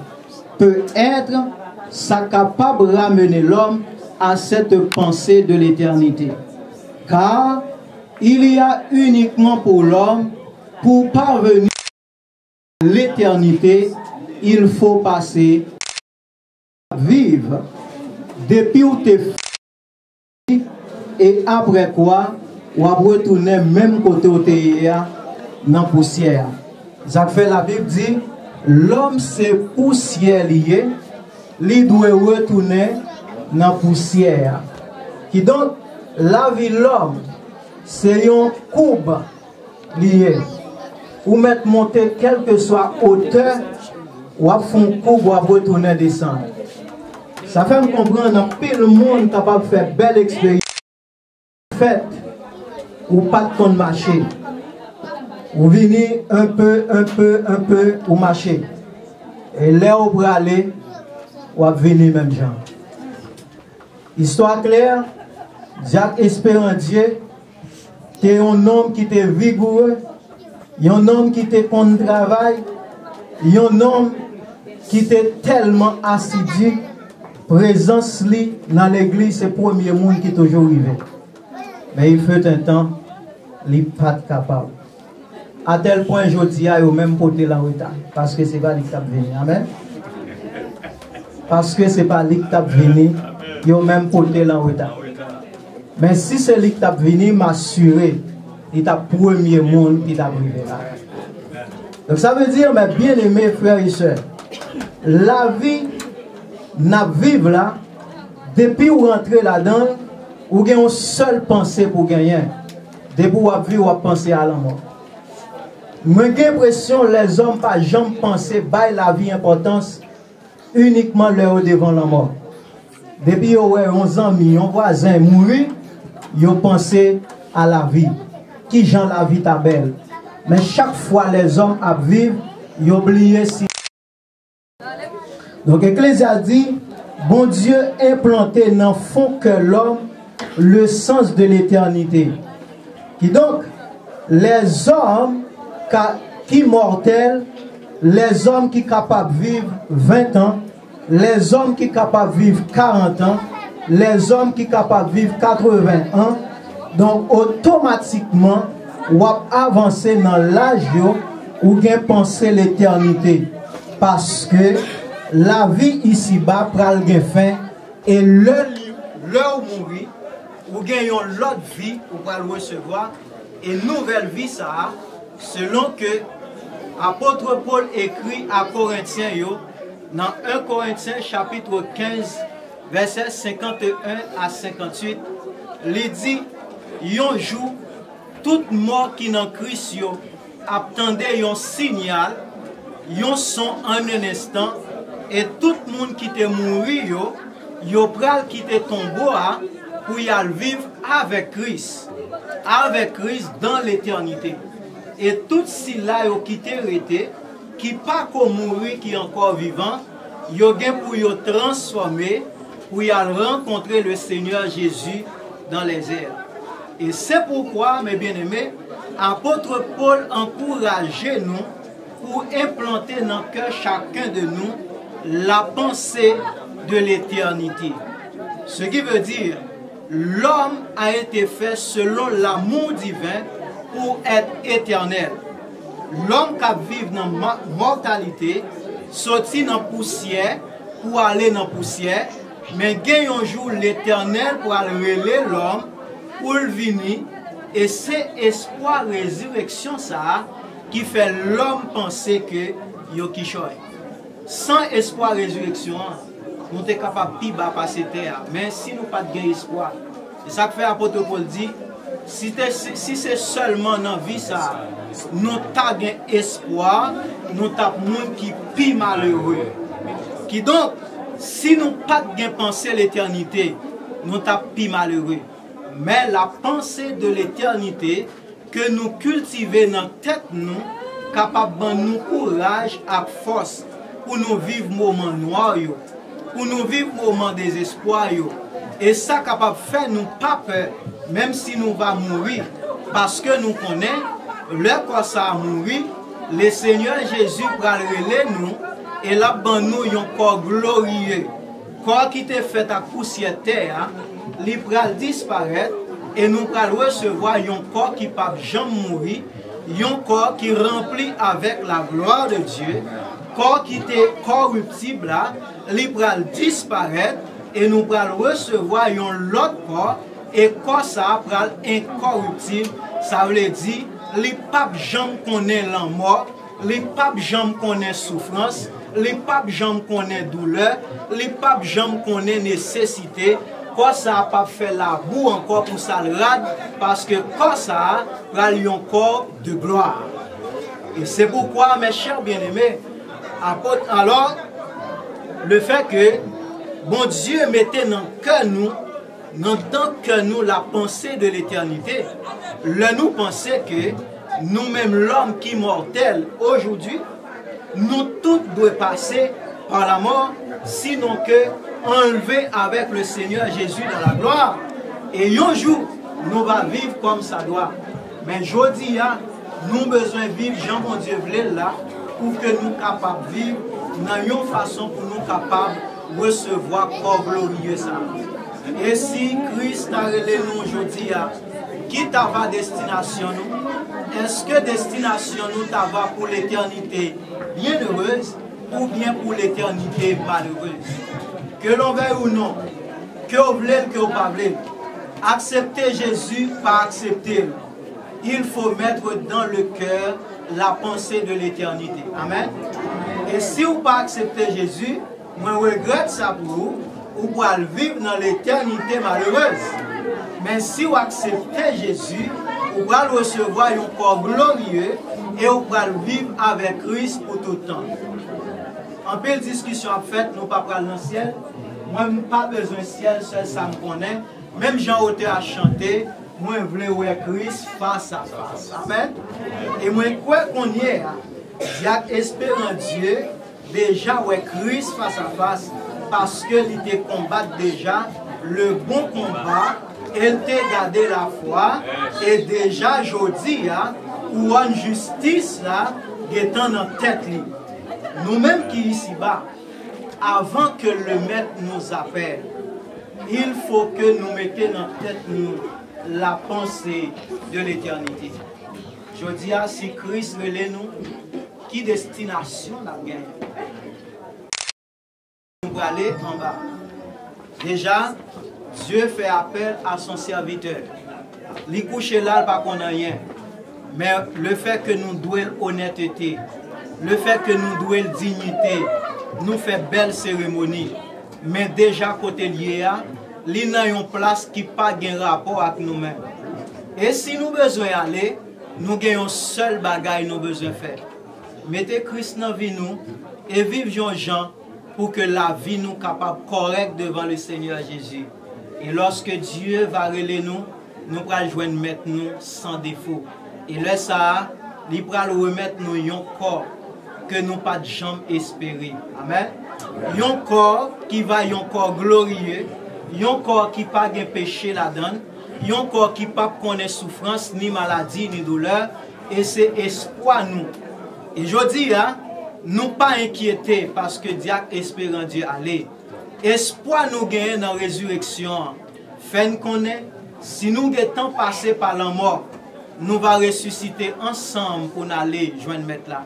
peut être, ça capable de ramener l'homme à cette pensée de l'éternité. Car il y a uniquement pour l'homme, pour parvenir à l'éternité, il faut passer à vivre depuis où tu es et après quoi, on va retourner même côté où tu es dans la poussière. Ça fait la Bible dit, l'homme c'est poussière lié, il doit retourner dans la poussière. Qui donc, la vie de l'homme, c'est une courbe liée. Ou mettre monter quelle que soit hauteur, ou à fond courbe, ou à retourner descendre. Ça fait me comprendre que le monde capable de faire belle expérience. Fait, ou pas de compte marcher. Ou venez un peu, ou marcher. Et là, où vous aller, ou à venir même gens. Histoire claire, Jacques Espérandier, qui est un homme qui était vigoureux, un homme qui était contre le travail, un homme qui était tellement assidu, présence li dans l'église, c'est le premier monde qui est toujours arrivé. Mais il fait un temps, il n'est pas capable. À tel point, je dis, il a même porté la retard. Parce que ce n'est pas lui qui a venu. Amen. Parce que ce n'est pas lui qui a venu, il a même porté la retard. Mais si c'est lui qui a venu, m'assurer, il est le premier monde qui est arrivé là. Donc ça veut dire, mes bien-aimés frères et sœurs, la vie n'a vivre là, depuis ou rentrer là-dedans, ou avez une seule pensée pour gagner. Depuis ou vivre ou penser à la mort. Moi j'ai l'impression que les hommes pas jamais penser à la vie importance uniquement leur devant la mort. Depuis qu'ils ont 11 ans, un voisin mourir, ils ont pensé à la vie. Qui gens la vie ta belle. Mais chaque fois les hommes à vivre, ils oublient si. Donc Ecclésiaste dit, bon Dieu implanté dans le fond que l'homme le sens de l'éternité. Qui donc, les hommes qui mortels, les hommes qui sont capables de vivre 20 ans, les hommes qui sont capables de vivre 40 ans, les hommes qui sont capables de vivre 80 ans, donc automatiquement, on va avancer dans l'âge où on penser l'éternité. Parce que la vie ici-bas prend fin et l'heure où mourir, ou gagnons l'autre vie pour le recevoir et nouvelle vie ça selon que apôtre Paul écrit à Corinthiens dans 1 Corinthiens chapitre 15 verset 51 à 58 il dit yon jour toute mort qui dans Christ attendait un signal yon son en un instant et tout le monde qui te mouri yo pral quitter tombeau pour y aller vivre avec Christ dans l'éternité. Et tout si là yo quitté rété, qui pas comme mourir qui est encore vivant, yo gen pour yo transformer pour y aller rencontrer le Seigneur Jésus dans les airs. Et c'est pourquoi, mes bien-aimés, apôtre Paul encourageait nous pour implanter dans le cœur chacun de nous la pensée de l'éternité. Ce qui veut dire, l'homme a été fait selon l'amour divin pour être éternel. L'homme qui vit dans la mortalité, sorti dans la poussière pour aller dans la poussière, mais gagne un jour l'éternel pour aller relever l'homme, pour le venir, et c'est espoir résurrection ça qui fait l'homme penser que yo qui choy. Sans espoir résurrection, nous sommes capables de passer terre. Mais si nous n'avons pas d'espoir, c'est ça que fait l'apôtre Paul dit, si c'est seulement dans la vie, ça, nous avons espoir, nous avons des gens qui sont plus malheureux. Qui donc, si nous n'avons pas de penser l'éternité, nous sommes plus malheureux. Mais la pensée de l'éternité que nous cultivons dans la tête, nous, capable de nous courage et force pour nous vivre moments noirs, pour nous vivre moments désespoir. Et ça capable de faire nous pas peur, même si nous allons mourir. Parce que nous connaissons, le corps ça a mouru, le Seigneur Jésus va relever nous, et là, nous avons un corps glorieux. Corps qui était fait à poussière terre, il va disparaître, et nous allons recevoir un corps qui ne peut jamais mourir, un corps qui est rempli avec la gloire de Dieu, corps qui était corruptible, il va disparaître, et nous allons recevoir un autre corps, et corps ça va incorruptible, ça veut dire, les papes jamais connaissent la mort, les papes jamais connaissent souffrance, les papes jamais connaissent douleur, les papes jamais connaissent nécessité. Quoi ça n'a pas fait la boue encore pour ça le rade, parce que quoi ça a un corps de gloire. Et c'est pourquoi, mes chers bien-aimés, alors, le fait que bon Dieu mettait dans le cœur nous la pensée de l'éternité, nous pensons que nous-mêmes, l'homme qui est mortel aujourd'hui, nous tous devons passer par la mort, sinon que enlever avec le Seigneur Jésus dans la gloire. Et un jour, nous allons vivre comme ça doit. Mais aujourd'hui, nous avons besoin de vivre, Jean mon Dieu voulait là, pour que nous soyons capables de vivre dans une façon pour nous capables de recevoir corps glorieux ça. Et si Christ a relé nous aujourd'hui, qui t'a va destination nous? Est-ce que destination nous t'a va pour l'éternité bien heureuse ou bien pour l'éternité malheureuse? Que l'on veuille ou non, que vous voulez, que vous ne voulez pas, accepter Jésus, pas accepter. Il faut mettre dans le cœur la pensée de l'éternité. Amen. Et si vous pas accepter Jésus, moi regrette ça pour vous, vous pourrez vivre dans l'éternité malheureuse. Mais si vous acceptez Jésus, vous pourrez recevoir un corps glorieux et vous pourrez vivre avec Christ pour tout le temps. En peu de discussion en fait, nous ne pas dans le ciel. Moi, je n'ai pas besoin de ciel, seul ça me connaît. Même Jean-Auté a chanté, moi je voulais voir Christ face à face. Amen. Et moi, quoi qu'on y est, j'espère en Dieu, déjà ouais Christ face à face, parce que il combat déjà le bon combat, il t'a gardé la foi, et déjà aujourd'hui, ou en justice là, étant dans tête libre. Nous-mêmes qui ici-bas, avant que le maître nous appelle, il faut que nous mettions dans tête nous la pensée de l'éternité. Je dis si Christ relève nous, qui destination la gagne? Nous allons aller en bas. Déjà, Dieu fait appel à son serviteur. Il couche là, pas qu'on a rien. Mais le fait que nous douons honnêteté, le fait que nous douons dignité, nous fait belle cérémonie. Mais déjà, côté lié, il y a une place qui n'a pas de rapport avec nous-mêmes. Et si nous besoin aller, nous avons un seul bagage nous besoin faire. Mettez Christ dans la vie nous et vivons gens pour que la vie nous capable correcte devant le Seigneur Jésus. Et lorsque Dieu va relayer nous, nous pourrons joindre mettre nous sans défaut. Et là ça, il pourra remettre nous un corps que nous pas de jambes espérer. Amen. Un corps qui va un corps glorieux, un corps qui pas de péché là-dedans, un corps qui pas connaît souffrance ni maladie ni douleur, et c'est espoir nous. Et je dis nous pas inquiéter parce que Dieu espère en Dieu aller. Espoir nous gagne dans la résurrection. Fait nous connaître, si nous sommes passés par la mort, nous allons ressusciter ensemble pour aller joindre mettre là.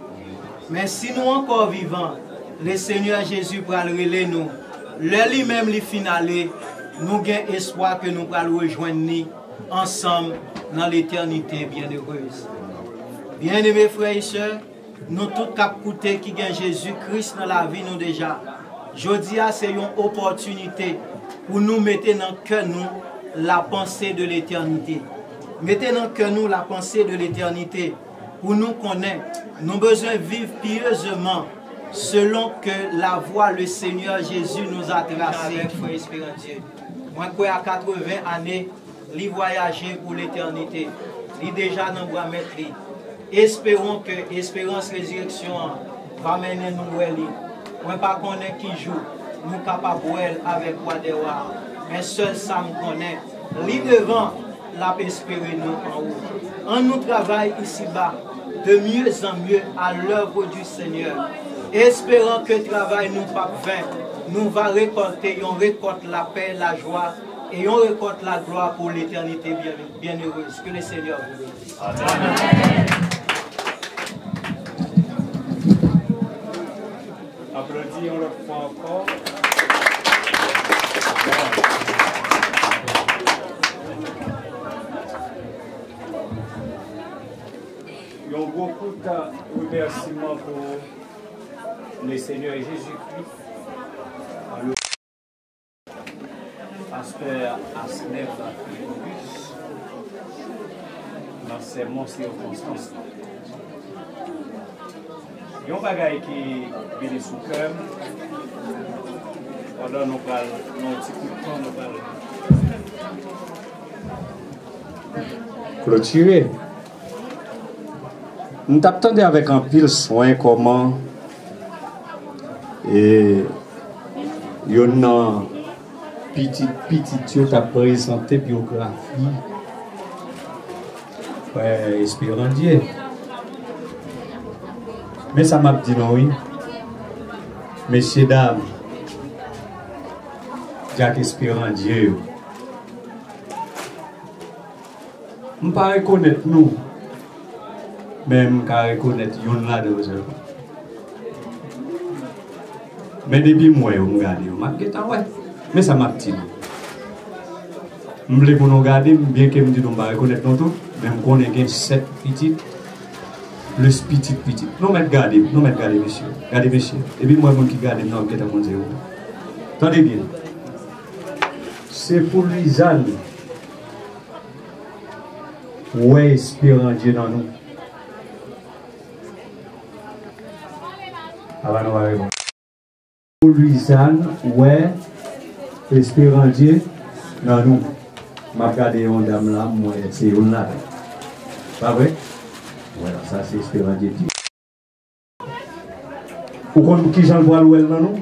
Mais si nous encore vivants, le Seigneur Jésus pourra le relayer nous. Le lui-même les finalé, nous avons espoir que nous pourrons rejoindre ensemble dans l'éternité bienheureuse. Bien-aimés frères et sœurs, nous tous cap écouter qui gagne Jésus-Christ dans la vie nous déjà. Jodi c'est une opportunité pour nous mettre dans le cœur nous la pensée de l'éternité. Mettez dans le cœur nous la pensée de l'éternité pour nous connaître. Nous besoin vivre pieusement selon que la voie le Seigneur Jésus nous a tracée. Moi, à 80 années, il voyager pour l'éternité. Il est déjà dans le bras mettre. Espérons que l'espérance résurrection va mener nous où elle est. Moi, pas connaître qui joue, nous capables avec quoi de voir. Mais seul ça me connaît. Lui devant, la espérer nous en haut. On nous travaille ici-bas de mieux en mieux à l'œuvre du Seigneur. Espérant que le travail nous pas vain, nous va récolter, on récolte la paix, la joie et on récolte la gloire pour l'éternité bienheureuse. Que le Seigneur vous bénisse. Amen. Applaudissons le fois encore. Il y a beaucoup de remerciements pour le Seigneur Jésus-Christ. Pasteur Asnef dans ces mots circonstances. Il y a un bagage qui vient sous le cœur. Pendant nous parlons, nous petit coup de temps, nous parlons. Clôturer. Nous t'attendons avec un pile soin comment et il y a une petite t'a présenté biographie. Ouais, espérant Dieu. Mais ça m'a dit non, oui. Messieurs, dames, Jacques espérant Dieu. Je ne peux pas reconnaître nous, mais je peux reconnaître yon là de vous. Mais depuis moi, je regarde, mais ça m'a dit non. Je voulais nous regarder, bien que je ne peux pas reconnaître nous tous, mais je connais 7 petites. Le petit. Nous mettons garder, monsieur. Regardez, monsieur. Et puis moi, qui garde, non, qui est à mon Dieu. Attendez bien. C'est pour Lisanne. Ouais, espérant Dieu dans nous. Avant nous arrivons. Pour Lisanne, ouais, espérant Dieu dans nous. Je regarde une dame là, moi, c'est une là. Pas vrai? Voilà, ça c'est espérant Dieu. Vous connaissez qui Jean Bois Louel dans nous?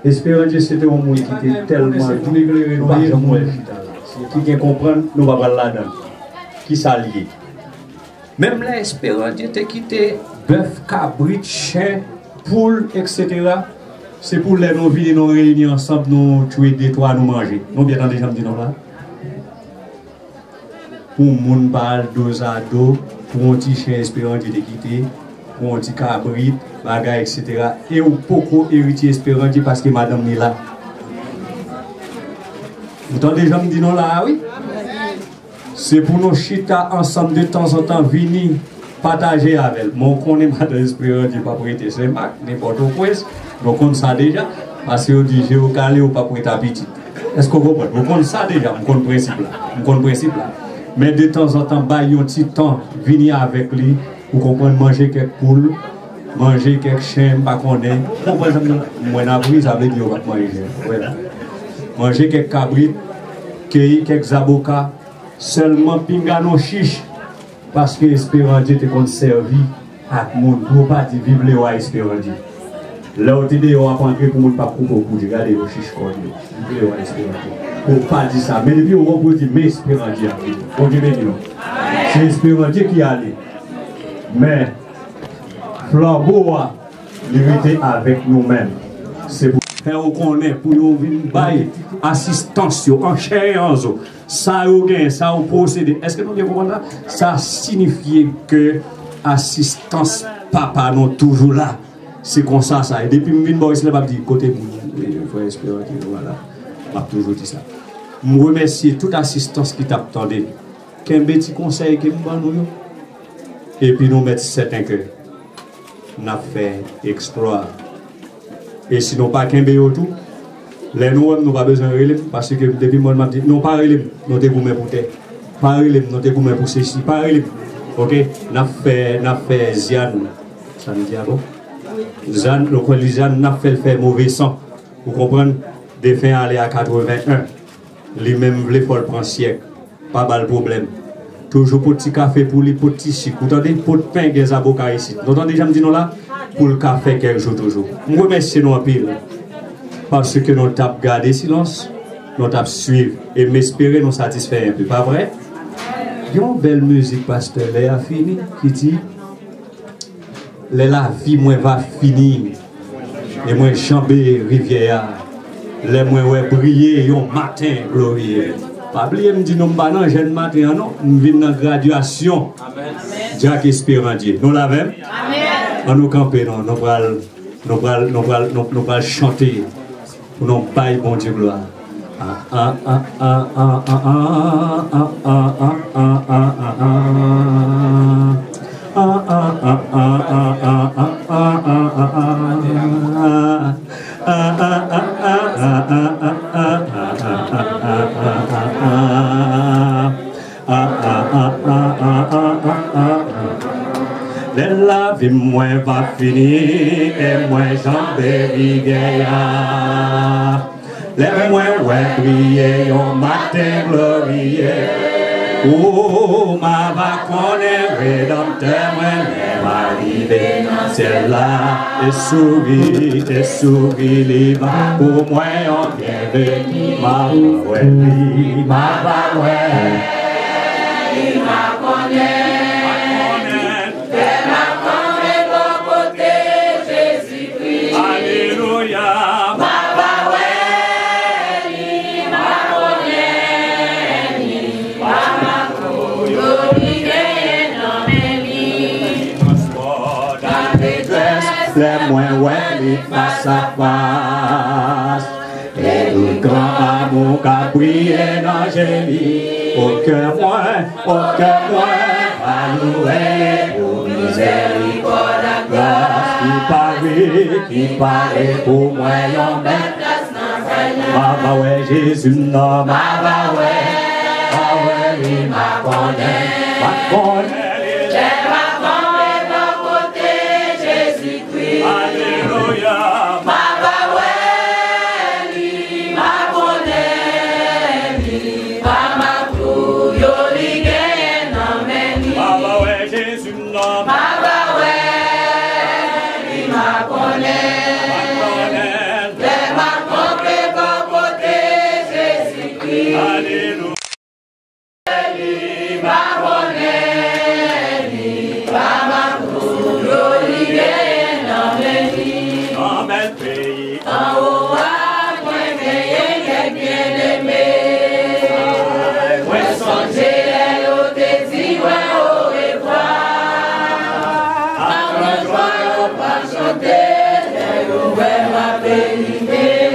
Espérant Dieu, c'était un mot qui était tellement éclairé, qui comprend, nous ne va pas là-dedans. Qui s'allie. Même là, espérant Dieu, te quitté bœuf, cabrit, chien, poule, etc. C'est pour les nous venir nous réunir ensemble, nous tuer des toits, nous manger. Nous bien entendu, j'aime dire non là. Pour mon parle dos à dos, pour un petit chien espérant Dieu te quitter, pour un petit cabrit, bagaille, etc. Et ou beaucoup héritier espérant Dieu parce que madame n'est là. Vous entendez, j'aime dire non là, oui? C'est pour nos chita ensemble de temps en temps venir partager avec elle. Mon connaît madame espérant Dieu pas prêter ses marques, n'importe quoi. Donc on ça déjà, parce que on dit je vais caler ou pas pour être petit. Est-ce que vous comprenez? Vous connaissez ça déjà, vous connaissez le principe là. Mais de temps en temps, il y a un petit temps, venir avec lui, pour comprendre manger quelques poules, manger quelques chiens, pas qu'on est. Vous comprenez? Moi, ça veut dire qu'on va manger. Voilà. Manger quelques cabrites, cueillir quelques avocats, seulement pingano chiche, parce que Espérant Dieu te conservé à mon pour pas dire vivre les rois Espérant Dieu. Là où tu dis, on va pas entrer pour ne pas couper au bout de regarder le chiche corps. Vivre les rois Espérant Dieu. Pour ne pas dire ça. Mais depuis, on va dire, mais Espérant Dieu. Bon Dieu béni nous. C'est Espérant Dieu qui allait. Mais, flambeau a limité avec nous-mêmes. C'est pour faire qu'on est, pour nous venir bailler assistance, en chair et en os. Ça ou gain, ça ou procédé. Est-ce que nous devons comprendre ça? Ça signifie que assistance, papa, nous toujours là. C'est comme ça, ça. Et depuis que je viens de me dire, côté mon frère Espérant Dieu, voilà. Je toujours dit ça. Je remercie toute assistance qui t'attendait. Qu'un petit conseil qui me donne. Et puis nous mettons certain que nous avons fait exploit. Et sinon, pas qu'un béo tout, les nous n'avons pas besoin de relève parce que depuis moi, je dis non, pas relève, nous devons pour terre. Pas relève, nous devons pour ceci, pas relève. Ok? Nous avons fait Zian. Ça nous dit à bon? Zian, le Zian, nous avons fait mauvais sang. Vous comprenez? Des fins aller à 81. Les mêmes voulaient faire le prendre siècle. Pas mal de problème. Toujours pour petit café pour les petits chics. Vous entendez? Pour le pain, des avocats ici. Vous entendez, j'aime dire non là? Pour le café, quelques jours toujours. Je remercie nous en pile. Parce que nous avons gardé silence, nous avons suivi et m'espérer nous satisfaire un peu. Pas vrai? Il y a une belle musique, pasteur, elle a fini, qui dit la vie moi va finir. Et moi chamber rivière. Les moi ouais briller un matin glorieux. Pas oublier me dit non pas non jeune matin non, nous venons dans graduation. Amen. Jacques Espérant Dieu. Nous l'avons. Amen. On nous camper non, nous allons chanter. Pour nous bailler bon Dieu gloire. La vie moins va finir et moins j'en bégaye. Les moins ouais briller au matin glorieux. Oh ma va connaître rédempteur moi m'arriver dans celle-là et souris les va pour moi en bienvenue ma ouais ma va ouais ma connaît. Les moins ouais, face à face. Et le grand amour qu'a brillé dans génie. Au cœur moins, va louer pour misère. miséricorde à grâce qui paraît pour moi yon bête. Baba ouais Jésus non, Baba ouais, il m'a connaît. Alléluia. Baba ouais, li ma connaît, li mama pou yo li gen nan men li. Baba ouais Jésus non. Baba ouais, li ma connaît, les ma compte pour côté Jésus-Christ. Alléluia. Li ma connaît, li mama pou yo li gen nan men li. Amen pays. En haut à point veillé, bien-aimé. Ouais, songez, elle te dit, ouais, au revoir. Après, joie, pas chanter, ouais, ma périmée.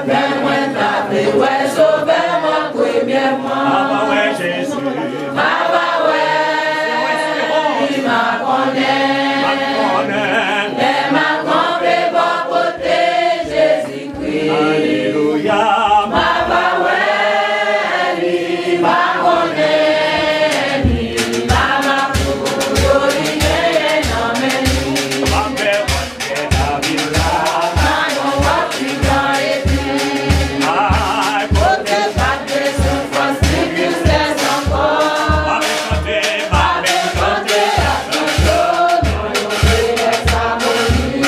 Ben, moi, t'appelez, ouais, sauvez-moi, premièrement. Ouais, Jésus. Baba, ouais, il m'a connaît. Alléluia. Baba ouais, li ma connaît, li mama pou yo li gen nan men li. Amen, la villa. Manon wap li kan eti. Kote pate son fos li plus les ankor. Amen kante a son chou, non yo se les amoni.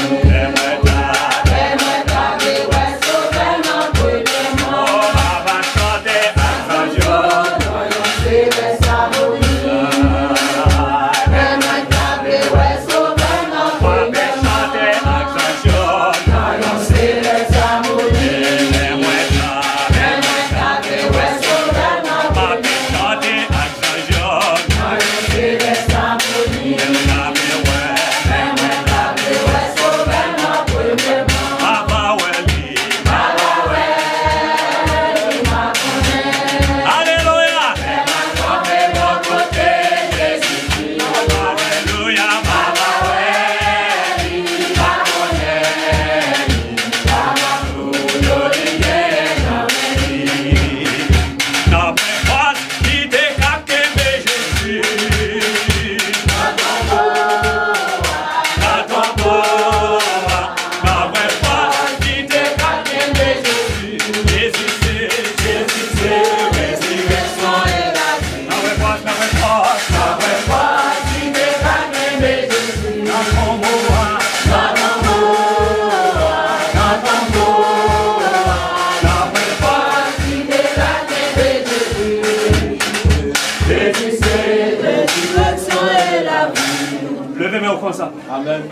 Levez-moi au ça. Amen.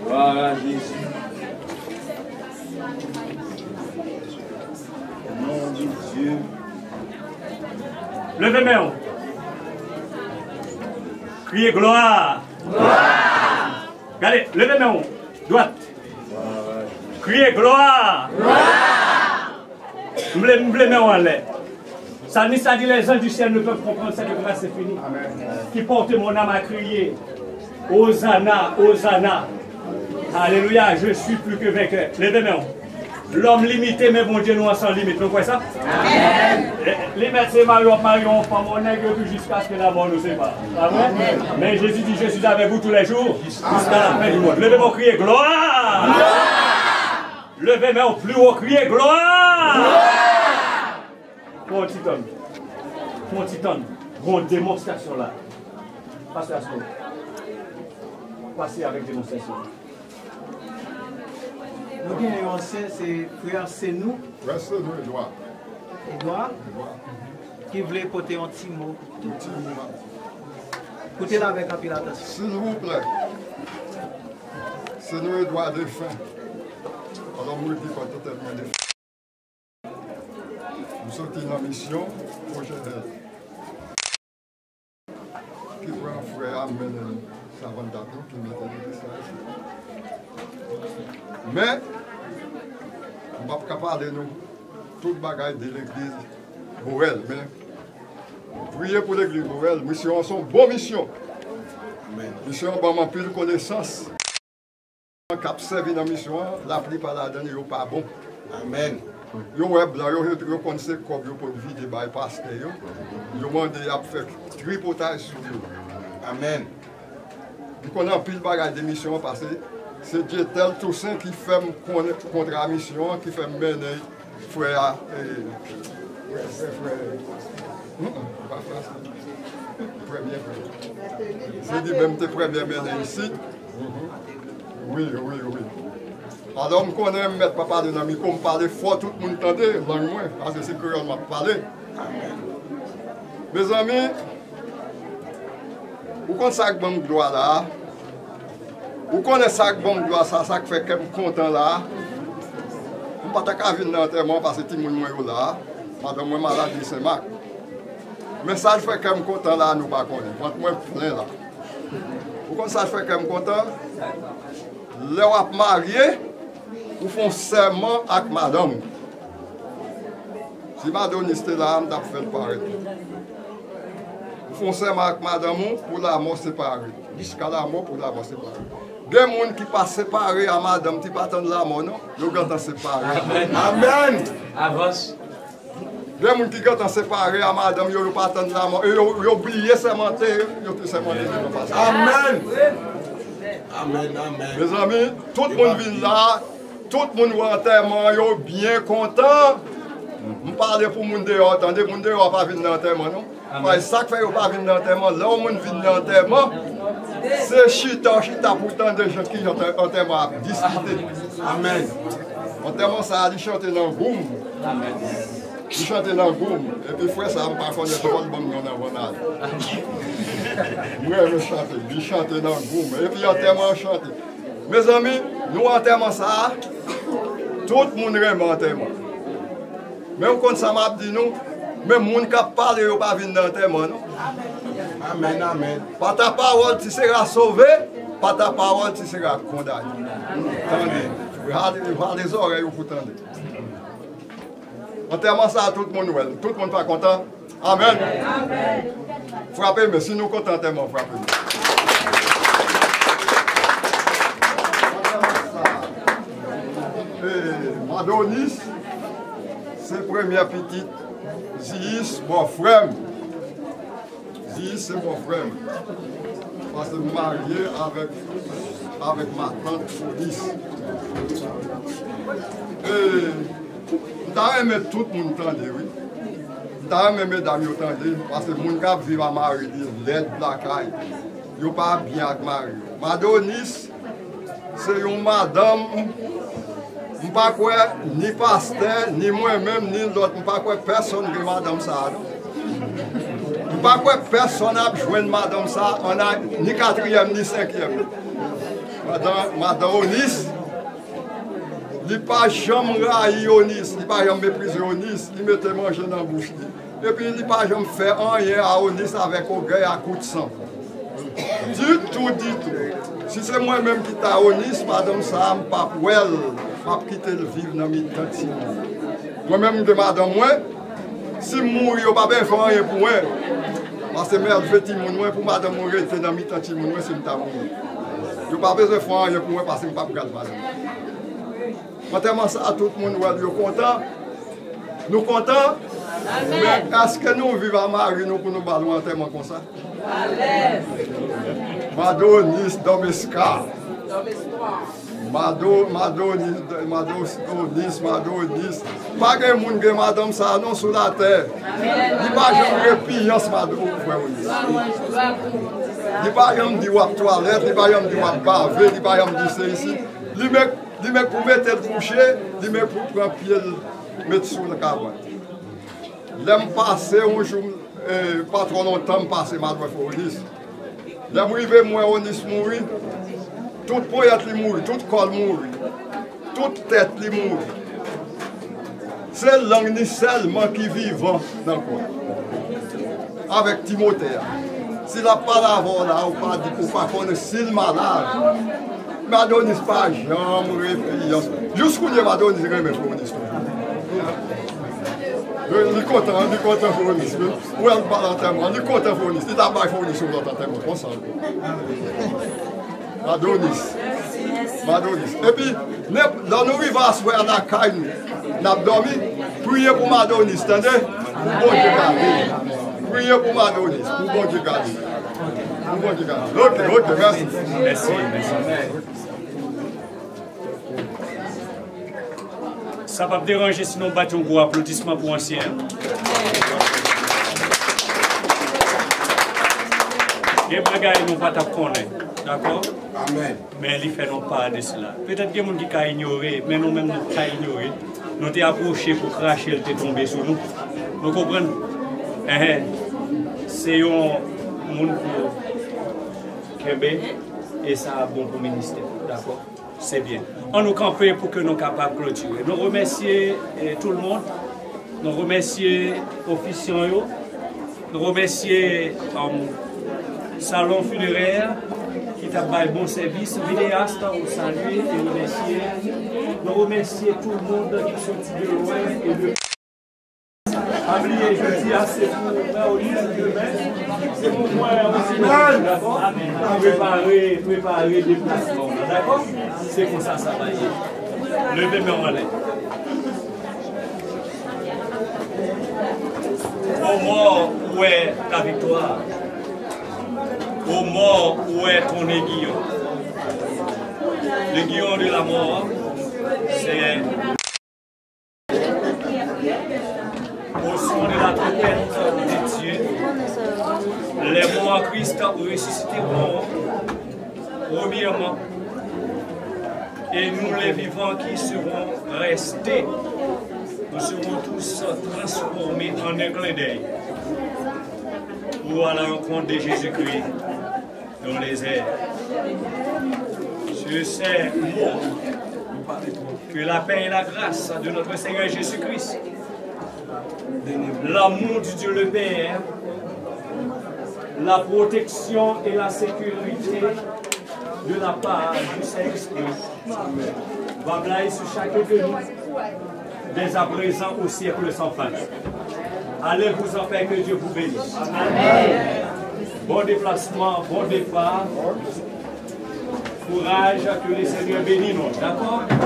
Gloire à Jésus. Au nom de Dieu. Levez-moi. Criez gloire. Gloire. Regardez, levez-moi. Droite. Criez gloire. Gloire. Levez-moi en l'air. Ça dit les gens du ciel ne peuvent comprendre cette grâce, c'est fini. Amen. Qui porte mon âme à crier. Hosanna, Hosanna. Alléluia, je suis plus que vainqueur. Levez-moi. L'homme limité, mais bon Dieu, nous sans limite. Vous voyez ça? Amen. Les maîtres, c'est Marion, femme, on est jusqu'à ce que la mort nous sépare. Amen. Mais Jésus dit, je suis avec vous tous les jours, jusqu'à la fin du monde. Levez-moi, criez gloire. Gloire. Levez-moi plus haut, criez gloire. Gloire. Pour un petit homme. Pour un petit homme. Bon, démonstration là. Passez à ce moment. Passez avec démonstration. Nous avons un ancien, c'est frère Senou. Frère Senou, Edouard. Qui voulait porter un petit mot. Petit mot. Écoutez-le avec un peu d'attention. S'il vous plaît. Senou Edouard défunt. Alors, vous le dites pas totalement défunt. Nous sommes en mission pour Genève. Qui prend un frère amène sa vente d'atout qui mettait ça ici. Mais, on ne va pas parler de nous, toute bagaille de l'église pour elle, mais priez pour l'église nouvelle. Mission, sont bonne mission. Mission, bon, en pile connaissance. Cap servi dans la mission, la plupart de la donne, n'est pas bon. Amen. Yo web là, yo connaissez quoi pour vider by pasteur yo. Yo demande à faire tripotage sur yo. Amen. Nous connaissons pile bagage de mission parce que c'est Dieu tel Toussaint qui fait contre la mission, qui fait mener frère c'est dit même tes premiers mener ici. Oui. Alors, je connais mettre papa de l'ami, comme parler fort, tout le monde entendait, langue moins, parce que c'est que je m'a parlé. Mes amis, vous connaissez ça que bon gloire là? Vous connaissez ça que bon gloire, ça qui fait que je suis content là? Je ne peux pas venir dans l'enterrement parce que tout le monde est là. Madame, moi malade de Saint-Marc. Mais ça fait que je suis content là, nous ne pas connaître. Moi, plein là. Vous connaissez ça fait que je suis content? Les gens mariés, ou font serment avec madame. Si madame était là, on a fait pareil. Vous font serment avec madame pour la mort séparée. Jusqu'à la mort pour la mort séparée. Des gens qui passent séparés à madame, qui ne pas attendre la mort, non? Ils sont séparés. Amen. Avance. Des gens qui sont séparés à madame, ils ne pas attendre la mort. Ils ont oublié sémenter, ils ont sémenté. Amen. Amen. Mes amis, tout le monde vient là. Tout le monde va enterrement, ils sont bien contents. Je parle pour les gens dehors, attendez, les gens dehors ne pas venir dans l'enterrement, non? Mais ça qui fait qu'ils ne pas venir dans l'enterrement, là où les gens viennent dans l'enterrement, c'est chita pourtant des gens qui ont enterrement à discuter. Amen. L'enterrement, ça a chanté dans le boom. Amen. Il chantait dans le boom. Et puis, frère, ça ne va pas connaître trop le bon dans le bonheur. Moi, je chantais. Il chantait dans le boom. Et puis, l'enterrement chanté. Mes amis, nous enterrement ça, tout le monde aime enterrement. Même quand ça m'a dit nous, même les gens qui parlent, ils ne pas venir dans l'enterrement. Amen, amen. Par ta parole, tu seras sauvé, par ta parole, tu seras condamné. Attendez, les oreilles, vous entendez. Enterrement ça, tout le monde nouvelle. Tout le monde pas content. Amen. Amen. Frappez, mais si nous comptons enterrement, frappez. Adonis, c'est première petite. Ziis, mon frère. Ziis, c'est mon frère. Parce que je suis marié avec ma tante Adonis. Je aimé tout le monde entendre, oui. Je aimé mes amis entendre, parce que les gens qui vivent à Marie, l'aide de la caille, ils ne sont pas bien avec Marie. Adonis, c'est une madame. Je ne sais pas ni pasteur, ni moi-même, ni l'autre. Je ne sais pas personne qui madame ça. Je ne sais pas personne n'a joint madame ça. On a ni 4e ni 5e. Madame Onis, il n'a pas jamais raillé Onis, il n'a pas jamais méprisé Onis, il mettait manger dans la bouche. Et puis il n'a pas jamais fait rien à Onis avec orgueil à coup de sang. Du tout. Si c'est moi-même qui t'a Onis, madame ça, je ne sais pas je quitter le vivre dans mes temps. Moi-même, je madame, si je mourir, je ne vais pas faire rien pour moi. Parce que je vais faire rien pour madame mourir dans mes temps, si je ne vais pas je n'ai pas besoin de faire rien pour moi parce que je ne vais pas regarder madame. Maintenant, ça, tout le monde est content. Nous sommes contents. Mais est-ce que nous vivons à Marie pour nous ballons en termes comme ça? Madonis Domesca. Madonis. Pas de monde qui madame ça non sur la terre. Il pas jamais répiance madame frère. Il pas jamais dit wap toilette, il pas jamais dit wap baver, il pas jamais dit c'est ici. Il met pour mettre le coucher, il met pour prendre pied mettre sur le cabane. L'aime passer un jour pas trop longtemps passer madame Onis. L'aime arriver moi Onis mourir. Toute poète li mourit, toute col mourit, toute tête li mourit. C'est langue ni seulement qui vivant dans le corps. Avec Timothée. Si la parole là, ou pas connaître s'il malade, Adonis pas jamais réfléchir. Jusqu'où il Adonis remet pour une histoire. Il est content Fournis. Où elle parle en témoin, il est content Fournis. Il t'a pas Fournis sur l'autre témoin, on s'en Madonis. Et puis, dans nos rivages, on a caille, on a dormi, priez pour Madonis, attendez? Bon Dieu garde. Priez pour Madonis, pour bon Dieu garde. Pour bon Dieu garde. Ok, merci. Merci. Ça va me déranger sinon battre un gros applaudissement pour ancien. Les bagages n'ont pas connaître, d'accord? Amen. Mais ils ne font pas de cela. Peut-être qu'il y a des gens qui ont ignoré, mais nous-mêmes, nous avons ignoré. Nous avons approché pour cracher, il est tombé sur nous. Vous comprenez? C'est un monde pour Québec et ça a bon pour le ministère, d'accord? C'est bien. On nous campe pour que nous soyons capables de clôturer. Nous remercions tout le monde. Nous remercions les officiants. Nous remercions salon funéraire qui t'a fait bon service, vidéaste au saluer et remercier. Nous remercions tout le monde qui sont de loin et de oubliez, je dis assez pour c'est pour moi aussi, d'accord? Préparer des placements, d'accord? C'est comme ça va aller. Levez-moi en l'air. Au mort, où est ta victoire? Au mort, où est ton aiguillon? L'aiguillon de la mort, c'est au son de la trompette de Dieu. Les morts en Christ ressusciteront, premièrement, et nous les vivants qui seront restés, nous serons tous transformés en un clin d'œil pour à la rencontre de Jésus-Christ dans les airs. Je sais, moi, que la paix et la grâce de notre Seigneur Jésus-Christ, l'amour du Dieu le Père, la protection et la sécurité de la part du Saint-Esprit va veiller sur chacun de nous, dès à présent au siècle sans fin. Allez vous en paix, que Dieu vous bénisse. Amen. Bon déplacement, bon départ. Courage, que le Seigneur bénisse nous. D'accord? Amen.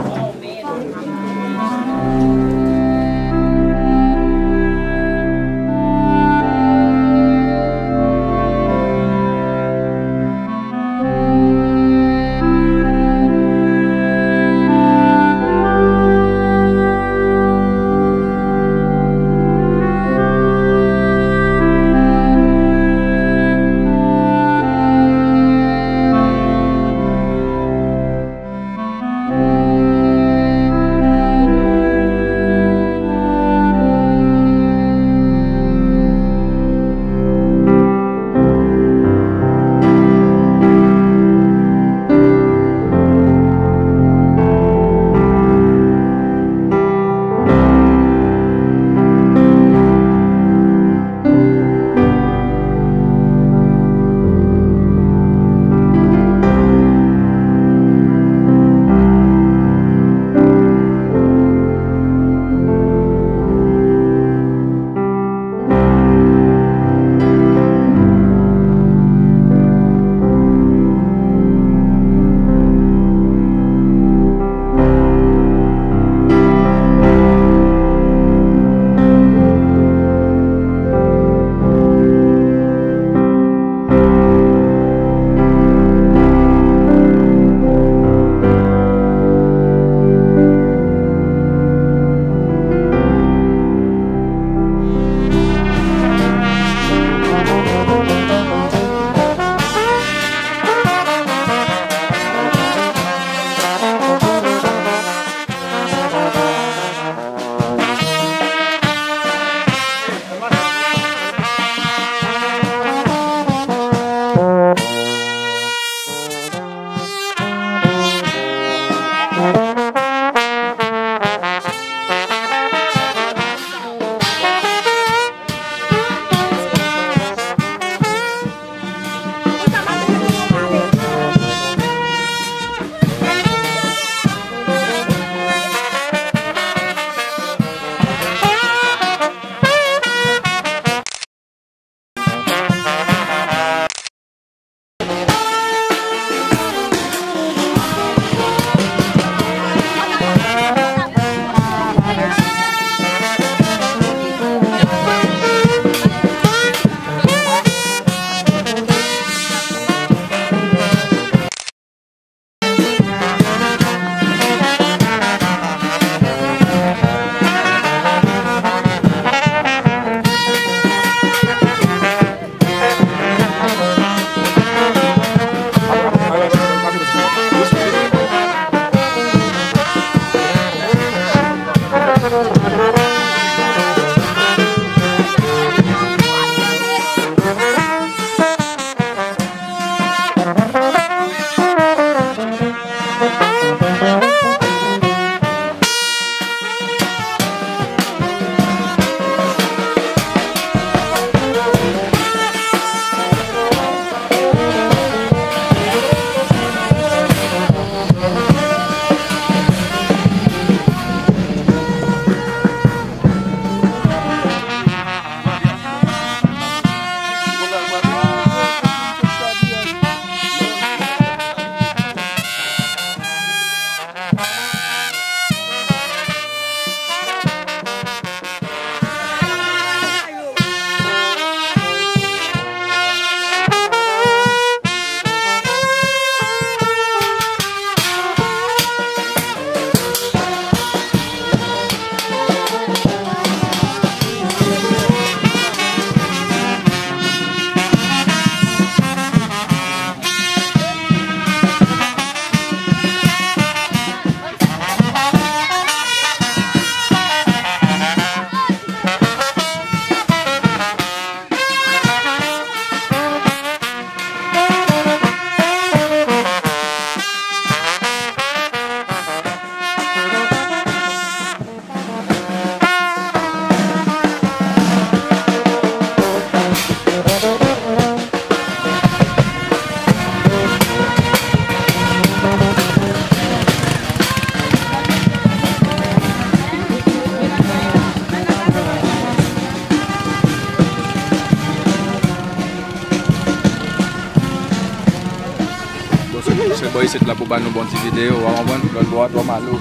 Boy, c'est là pour nous bonne vidéo. On va nous droit droit malo.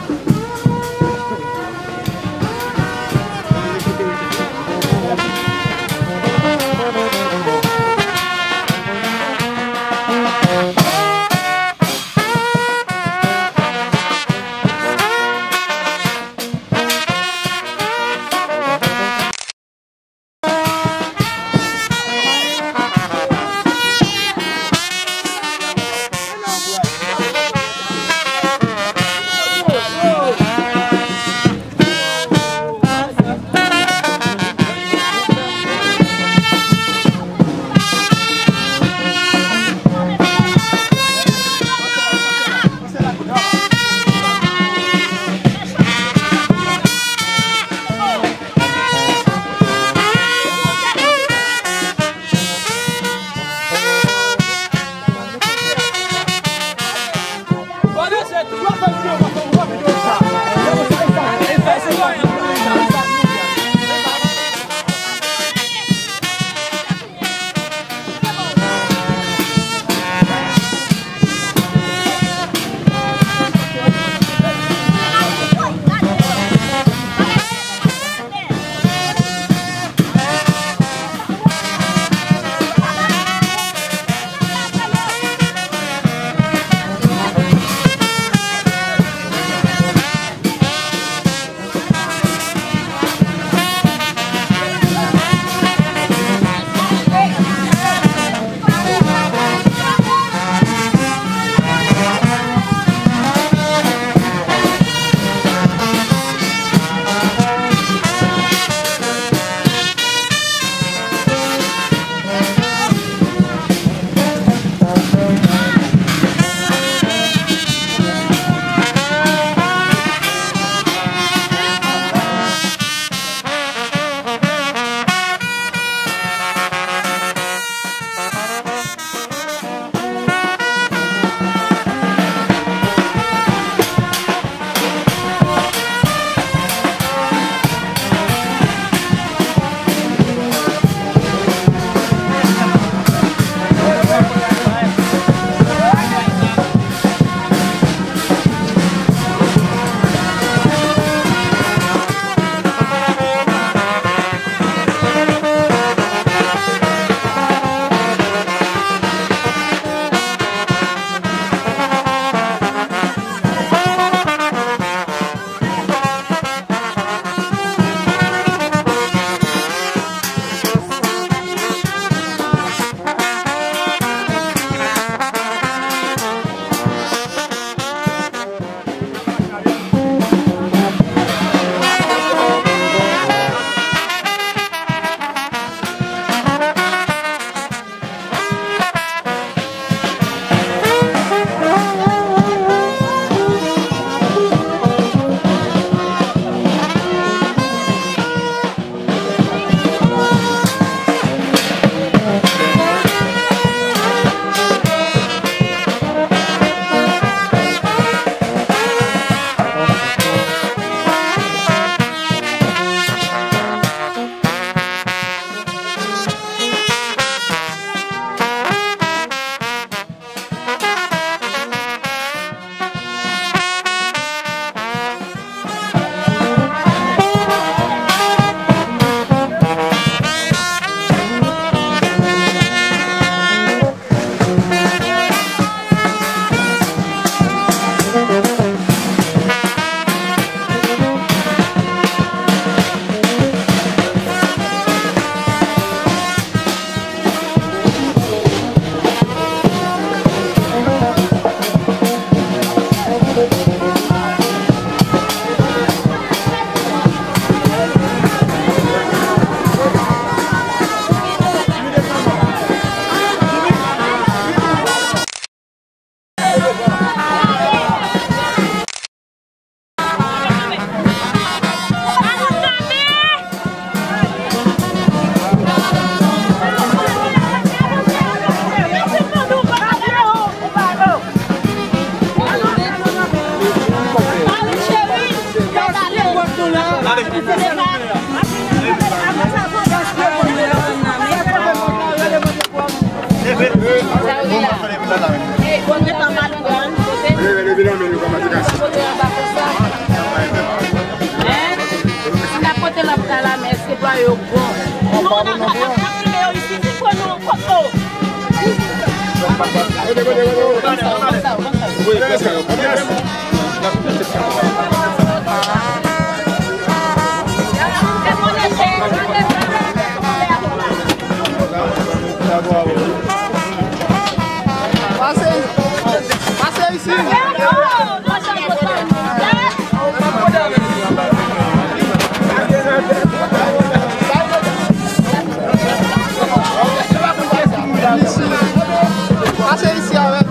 Whoa! Passez ici. Passez ici avec.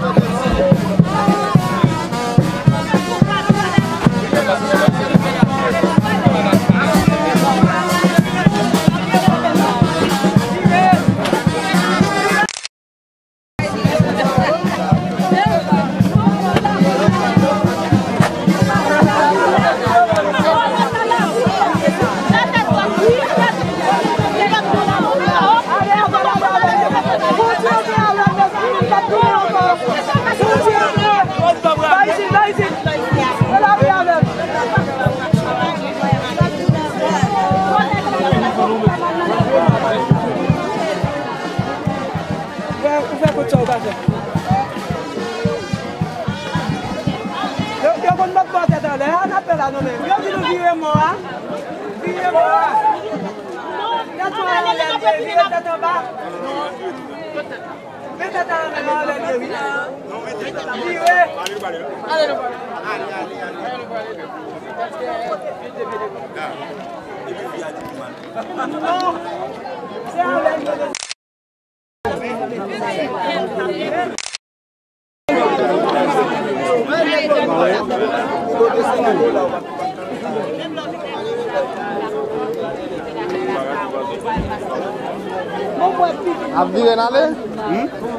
Abdire nale?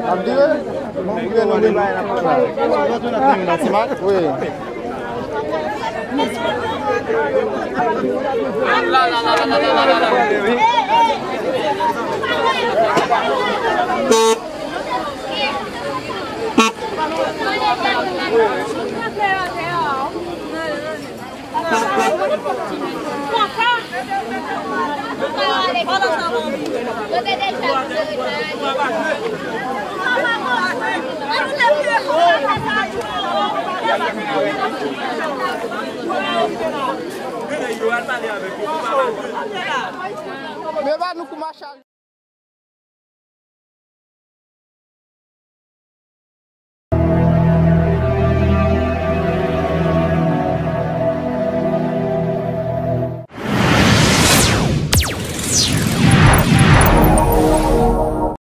Abdire? Oui. Mais va nous commencer.